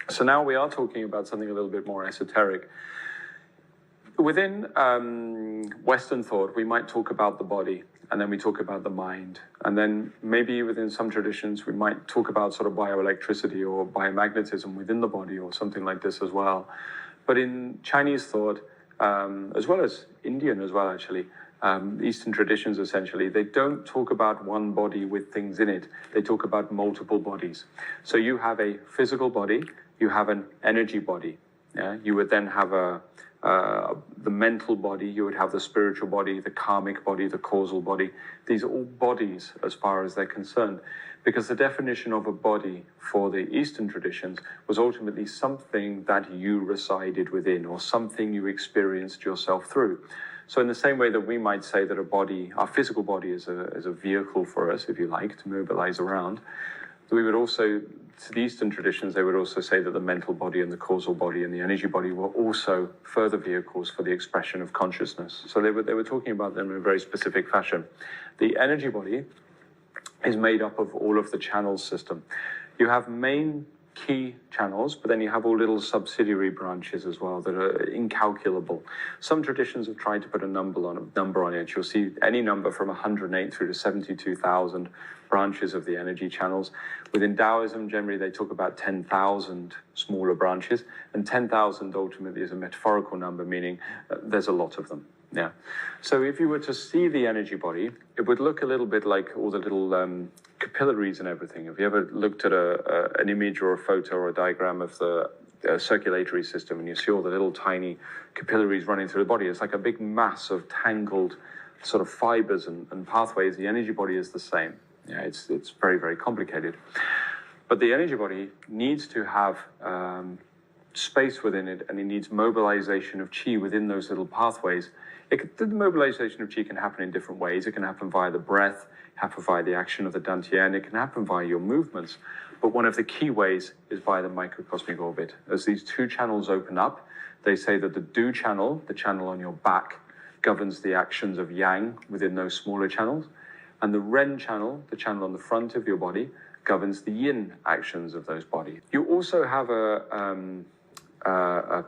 So now we are talking about something a little bit more esoteric. Within Western thought, we might talk about the body, and then we talk about the mind. And then maybe within some traditions, we might talk about sort of bioelectricity or biomagnetism within the body or something like this as well. But in Chinese thought, as well as Indian as well, actually, Eastern traditions, essentially, they don't talk about one body with things in it. They talk about multiple bodies. So you have a physical body, you have an energy body. Yeah? You would then have the mental body, you would have the spiritual body, the karmic body, the causal body. These are all bodies as far as they're concerned, because the definition of a body for the Eastern traditions was ultimately something that you resided within, or something you experienced yourself through. So in the same way that we might say that a body, our physical body is a vehicle for us, if you like, to mobilize around, we would also, to the Eastern traditions, they would also say that the mental body and the causal body and the energy body were also further vehicles for the expression of consciousness. So they were talking about them in a very specific fashion. The energy body is made up of all of the channel system. You have main key channels, but then you have all little subsidiary branches as well that are incalculable. Some traditions have tried to put a number on it. You'll see any number from 108 through to 72,000 branches of the energy channels. Within Taoism, generally they talk about 10,000 smaller branches, and 10,000 ultimately is a metaphorical number, meaning there's a lot of them. Yeah. So if you were to see the energy body, it would look a little bit like all the little capillaries and everything. Have you ever looked at an image or a photo or a diagram of the circulatory system, and you see all the little tiny capillaries running through the body? It's like a big mass of tangled sort of fibers and pathways. The energy body is the same. Yeah, it's very, very complicated. But the energy body needs to have space within it, and it needs mobilization of qi within those little pathways. The mobilization of qi can happen in different ways. It can happen via the breath, happen via the action of the dantian, it can happen via your movements. But one of the key ways is via the microcosmic orbit. As these two channels open up, they say that the Du channel, the channel on your back, governs the actions of yang within those smaller channels. And the Ren channel, the channel on the front of your body, governs the yin actions of those bodies. You also have a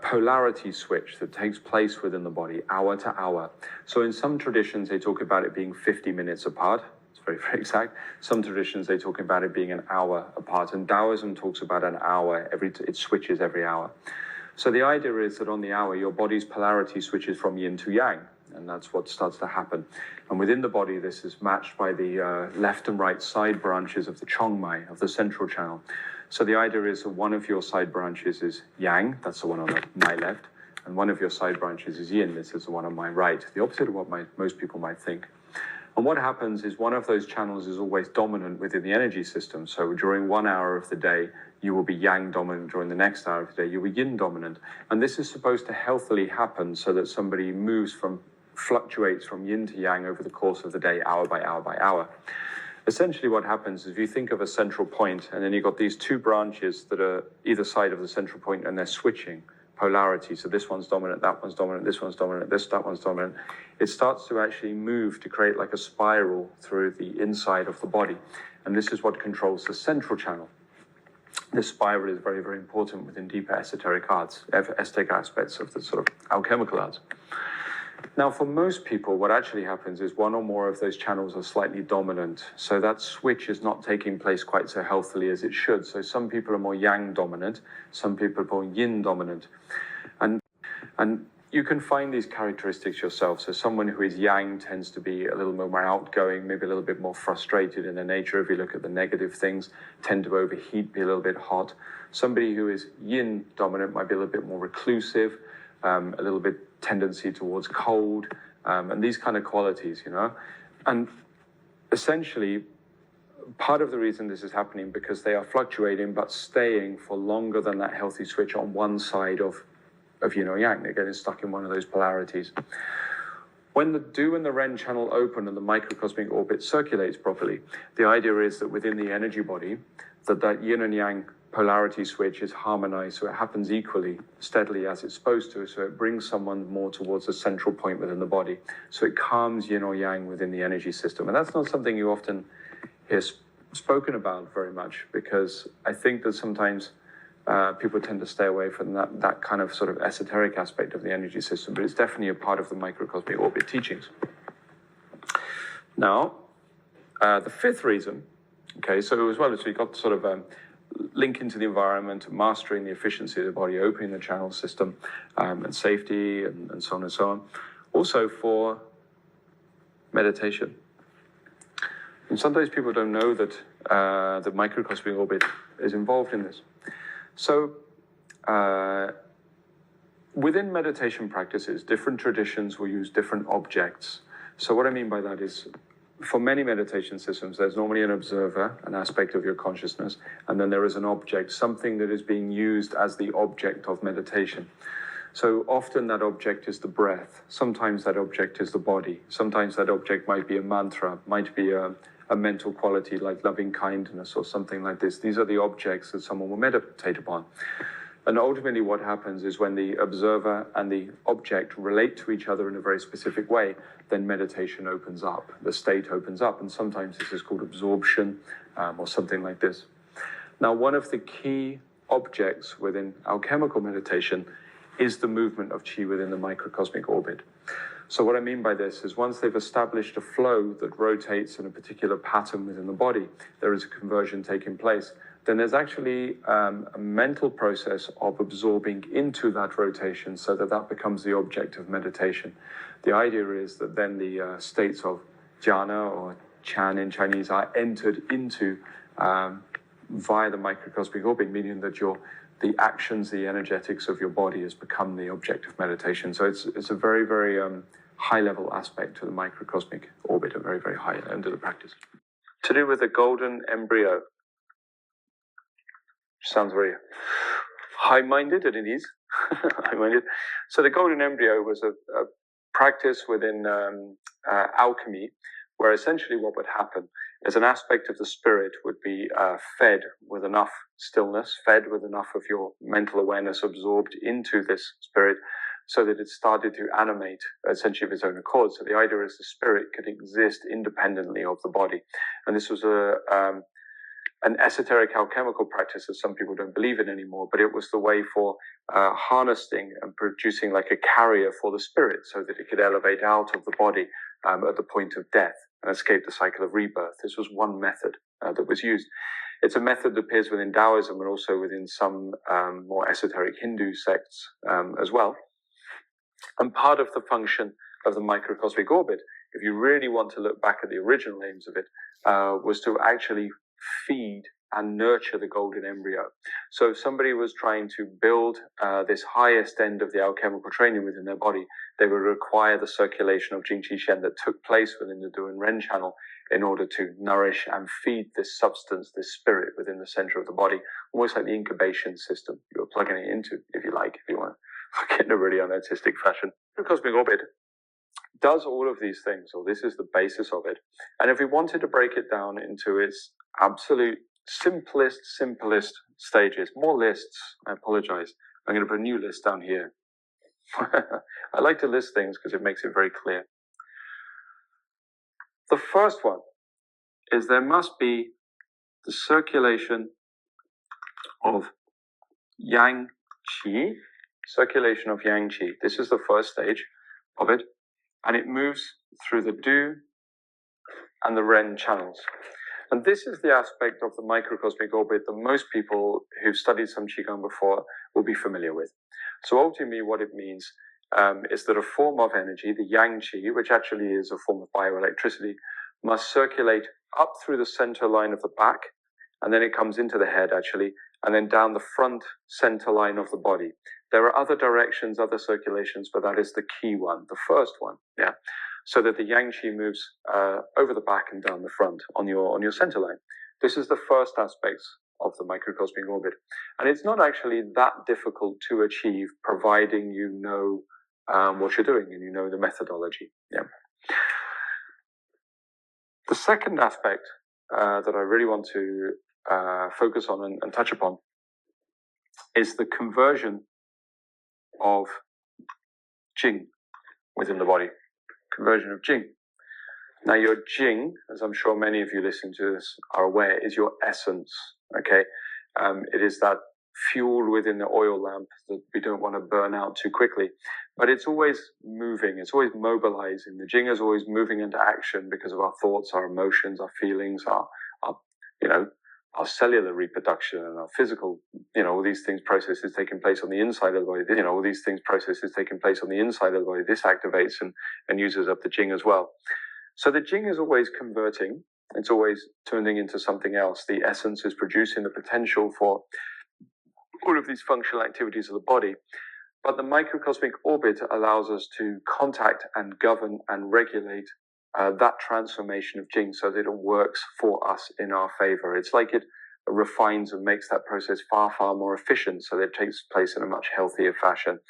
polarity switch that takes place within the body, hour to hour. So in some traditions, they talk about it being 50 minutes apart. It's very, very exact. Some traditions, they talk about it being an hour apart. And Taoism talks about an hour, it switches every hour. So the idea is that on the hour, your body's polarity switches from yin to yang. And that's what starts to happen. And within the body, this is matched by the left and right side branches of the Chongmai, of the central channel. So the idea is that one of your side branches is yang, that's the one on my left, and one of your side branches is yin, this is the one on my right, the opposite of what most people might think. And what happens is one of those channels is always dominant within the energy system. So during 1 hour of the day, you will be yang dominant. During the next hour of the day, you'll be yin dominant. And this is supposed to healthily happen so that somebody fluctuates from yin to yang over the course of the day, hour by hour by hour. Essentially what happens is if you think of a central point, and then you've got these two branches that are either side of the central point, and they're switching polarity. So this one's dominant, that one's dominant, this one's dominant, that one's dominant. It starts to actually move to create like a spiral through the inside of the body. And this is what controls the central channel. This spiral is very, very important within deeper esoteric arts, esoteric aspects of the sort of alchemical arts. Now, for most people, what actually happens is one or more of those channels are slightly dominant. So that switch is not taking place quite so healthily as it should. So some people are more yang dominant, some people are more yin dominant. And you can find these characteristics yourself. So someone who is yang tends to be a little more outgoing, maybe a little bit more frustrated in their nature. If you look at the negative things, tend to overheat, be a little bit hot. Somebody who is yin dominant might be a little bit more reclusive, a little bit tendency towards cold, and these kind of qualities, you know. And essentially, part of the reason this is happening because they are fluctuating but staying for longer than that healthy switch on one side of yin or yang. They're getting stuck in one of those polarities. When the Du and the Ren channel open and the microcosmic orbit circulates properly, the idea is that within the energy body, that yin and yang polarity switch is harmonized, so it happens equally, steadily as it's supposed to, so it brings someone more towards a central point within the body. So it calms yin or yang within the energy system. And that's not something you often hear spoken about very much, because I think that sometimes people tend to stay away from that kind of sort of esoteric aspect of the energy system, but it's definitely a part of the microcosmic orbit teachings. Now, the fifth reason, okay, so as well as we got sort of link into the environment, mastering the efficiency of the body, opening the channel system, and safety, and so on and so on. Also for meditation. And sometimes people don't know that the microcosmic orbit is involved in this. So within meditation practices, different traditions will use different objects. So what I mean by that is, for many meditation systems, there's normally an observer, an aspect of your consciousness, and then there is an object, something that is being used as the object of meditation. So often that object is the breath. Sometimes that object is the body. Sometimes that object might be a mantra, might be a mental quality like loving kindness or something like this. These are the objects that someone will meditate upon. And ultimately what happens is when the observer and the object relate to each other in a very specific way, then meditation opens up, the state opens up, and sometimes this is called absorption or something like this. Now, one of the key objects within alchemical meditation is the movement of Qi within the microcosmic orbit. So what I mean by this is once they've established a flow that rotates in a particular pattern within the body, there is a conversion taking place. Then there's actually a mental process of absorbing into that rotation so that that becomes the object of meditation. The idea is that then the states of jhana or chan in Chinese are entered into via the microcosmic orbit, meaning that the actions, the energetics of your body has become the object of meditation. So it's a very, very high-level aspect to the microcosmic orbit, a very, very high end of the practice. To do with the golden embryo. Sounds very high-minded, and it is high-minded. So the golden embryo was a practice within alchemy, where essentially what would happen is an aspect of the spirit would be fed with enough stillness, fed with enough of your mental awareness absorbed into this spirit, so that it started to animate essentially of its own accord. So the idea is the spirit could exist independently of the body. And this was an esoteric alchemical practice that some people don't believe in anymore, but it was the way for harnessing and producing like a carrier for the spirit so that it could elevate out of the body at the point of death and escape the cycle of rebirth. This was one method that was used. It's a method that appears within Taoism and also within some more esoteric Hindu sects as well. And part of the function of the microcosmic orbit, if you really want to look back at the original aims of it, was to actually feed and nurture the golden embryo. So if somebody was trying to build this highest end of the alchemical training within their body, they would require the circulation of Jing Qi Shen that took place within the Du and Ren channel in order to nourish and feed this substance, this spirit within the center of the body, almost like the incubation system you're plugging it into, if you like, if you want to get in a really unartistic fashion. The cosmic orbit does all of these things, or this is the basis of it. And if we wanted to break it down into its absolute simplest stages, more lists, I apologize. I'm going to put a new list down here. I like to list things because it makes it very clear. The first one is there must be the circulation of yang qi, circulation of yang qi. This is the first stage of it, and it moves through the Du and the Ren channels. And this is the aspect of the microcosmic orbit that most people who've studied some QiGong before will be familiar with. So ultimately what it means is that a form of energy, the yang qi, which actually is a form of bioelectricity, must circulate up through the center line of the back, and then it comes into the head actually, and then down the front center line of the body. There are other directions, other circulations, but that is the key one, the first one, yeah? So that the yang qi moves over the back and down the front on your center line. This is the first aspect of the microcosmic orbit. And it's not actually that difficult to achieve, providing you know what you're doing and you know the methodology. Yeah. The second aspect that I really want to focus on and touch upon is the conversion of Jing within the body. Conversion of Jing. Now your Jing, as I'm sure many of you listening to this are aware, is your essence, okay? It is that fuel within the oil lamp that we don't want to burn out too quickly. But it's always moving, it's always mobilizing. The Jing is always moving into action because of our thoughts, our emotions, our feelings, our cellular reproduction and our physical, all these things, processes taking place on the inside of the body, all these things, processes taking place on the inside of the body. This activates and uses up the Jing as well. So the Jing is always converting. It's always turning into something else. The essence is producing the potential for all of these functional activities of the body. But the microcosmic orbit allows us to contact and govern and regulate that transformation of Jing so that it works for us in our favor. It's like it refines and makes that process far, far more efficient so that it takes place in a much healthier fashion.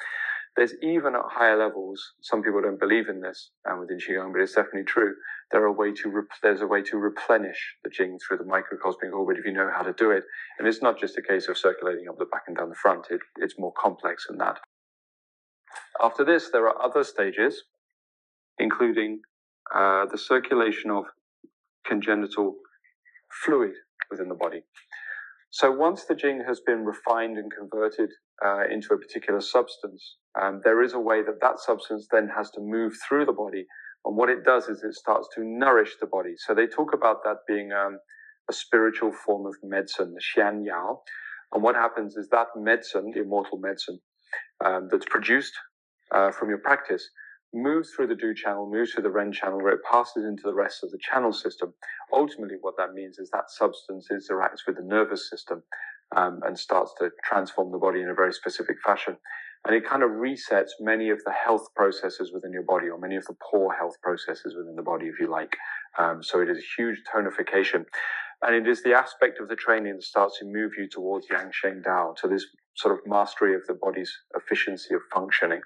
There's even at higher levels, some people don't believe in this within QiGong, but it's definitely true. There's a way to replenish the Jing through the microcosmic orbit if you know how to do it. And it's not just a case of circulating up the back and down the front. It's more complex than that. After this, there are other stages, including the circulation of congenital fluid within the body. So once the Jing has been refined and converted into a particular substance, there is a way that that substance then has to move through the body. And what it does is it starts to nourish the body. So they talk about that being a spiritual form of medicine, the Xian Yao. And what happens is that medicine, the immortal medicine, that's produced from your practice, moves through the Du channel, moves through the Ren channel, where it passes into the rest of the channel system. Ultimately, what that means is that substance interacts with the nervous system and starts to transform the body in a very specific fashion. And it kind of resets many of the health processes within your body, or many of the poor health processes within the body, if you like. So it is a huge tonification. And it is the aspect of the training that starts to move you towards Yang Sheng Dao, to this sort of mastery of the body's efficiency of functioning.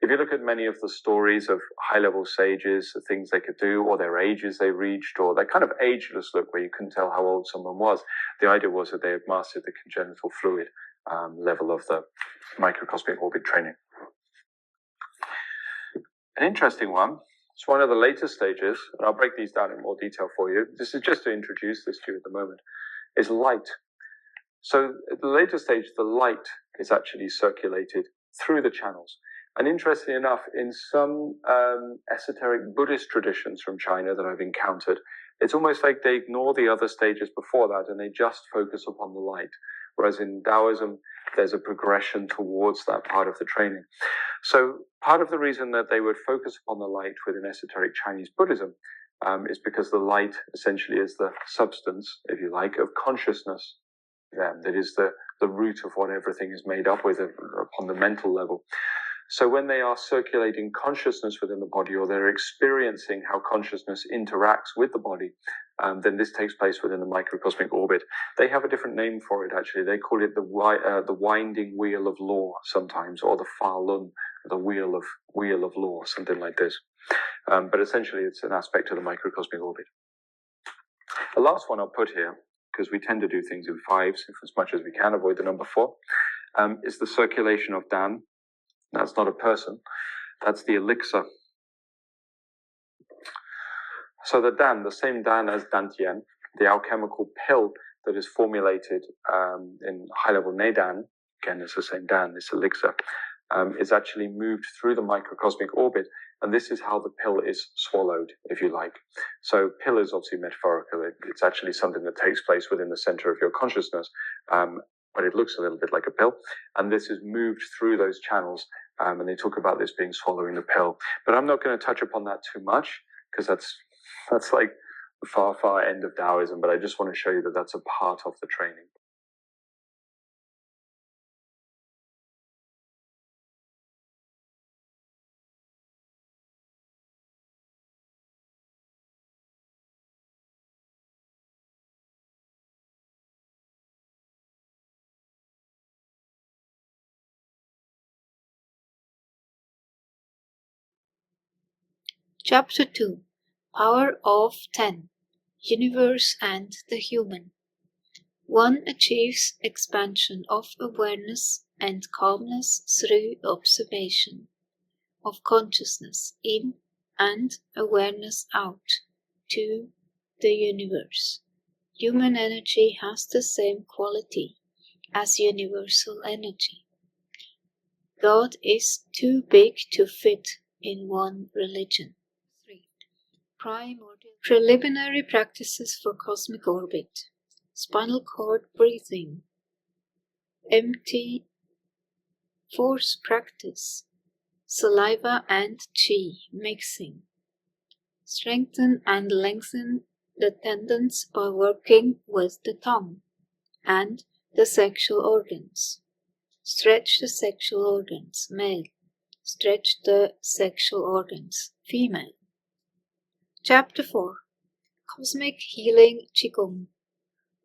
If you look at many of the stories of high-level sages, the things they could do, or their ages they reached, or their kind of ageless look where you couldn't tell how old someone was, the idea was that they had mastered the congenital fluid level of the microcosmic orbit training. An interesting one, it's one of the later stages, and I'll break these down in more detail for you. This is just to introduce this to you at the moment, is light. So at the later stage, the light is actually circulated through the channels. And interestingly enough, in some esoteric Buddhist traditions from China that I've encountered, it's almost like they ignore the other stages before that and they just focus upon the light. Whereas in Taoism, there's a progression towards that part of the training. So part of the reason that they would focus upon the light within esoteric Chinese Buddhism is because the light essentially is the substance, if you like, of consciousness. That is the root of what everything is made up with upon the mental level. So when they are circulating consciousness within the body, or they're experiencing how consciousness interacts with the body, then this takes place within the microcosmic orbit. They have a different name for it, actually. They call it the winding wheel of law sometimes, or the Fa Lun, the wheel of law, something like this. But essentially, it's an aspect of the microcosmic orbit. The last one I'll put here, because we tend to do things in fives, if as much as we can avoid the number 4, is the circulation of Dan. That's not a person, that's the elixir. So the Dan, the same Dan as Dantian, the alchemical pill that is formulated in high-level Neidan, again, it's the same Dan, this elixir, is actually moved through the microcosmic orbit, and this is how the pill is swallowed, if you like. So pill is obviously metaphorical. It's actually something that takes place within the center of your consciousness, but it looks a little bit like a pill, and this is moved through those channels, and they talk about this being swallowing the pill. But I'm not going to touch upon that too much, because that's like the far, far end of Taoism, but I just want to show you that that's a part of the training. Chapter 2 Power of 10 Universe and the Human. One achieves expansion of awareness and calmness through observation of consciousness in and awareness out to the universe. Human energy has the same quality as universal energy. God is too big to fit in one religion. 3. Primordial preliminary practices for cosmic orbit. Spinal cord breathing. Empty force practice. Saliva and chi mixing. Strengthen and lengthen the tendons by working with the tongue and the sexual organs. Stretch the sexual organs, male. Stretch the sexual organs, female. Chapter 4. Cosmic Healing QiGong.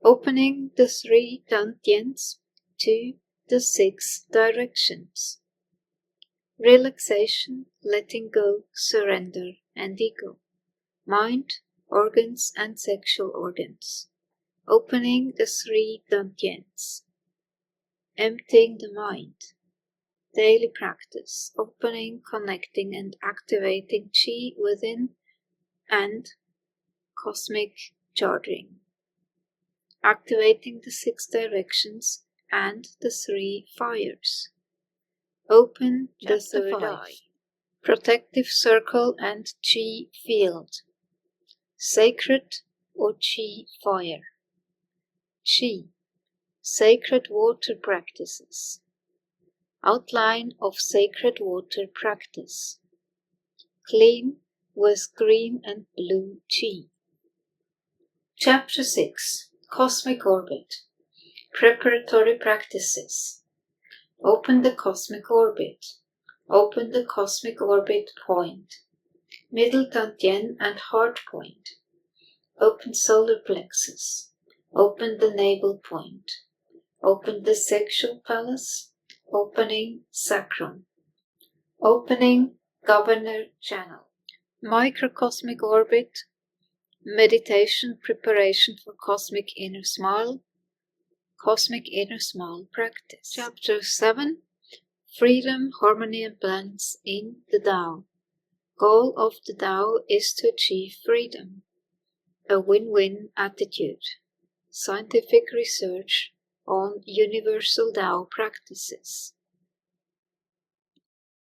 Opening the 3 dantians to the 6 directions. Relaxation, letting go, surrender, and ego. Mind, organs, and sexual organs. Opening the 3 dantians. Emptying the mind. Daily practice, opening, connecting, and activating Qi within and cosmic charging. Activating the 6 directions and the 3 fires. Open the 3rd eye. Protective circle and Qi field. Sacred or Qi fire. Qi. Sacred water practices. Outline of sacred water practice. Clean with green and blue Qi. Chapter 6. Cosmic Orbit. Preparatory practices. Open the cosmic orbit. Open the cosmic orbit point. Middle dantian and heart point. Open solar plexus. Open the navel point. Open the sexual palace. Opening sacrum. Opening governor channel. MicroCosmic orbit. Meditation preparation for cosmic inner smile. Cosmic inner smile practice. Chapter 7. Freedom, harmony, and balance in the Tao. Goal of the Tao is to achieve freedom. A win-win attitude. Scientific research on universal Tao practices.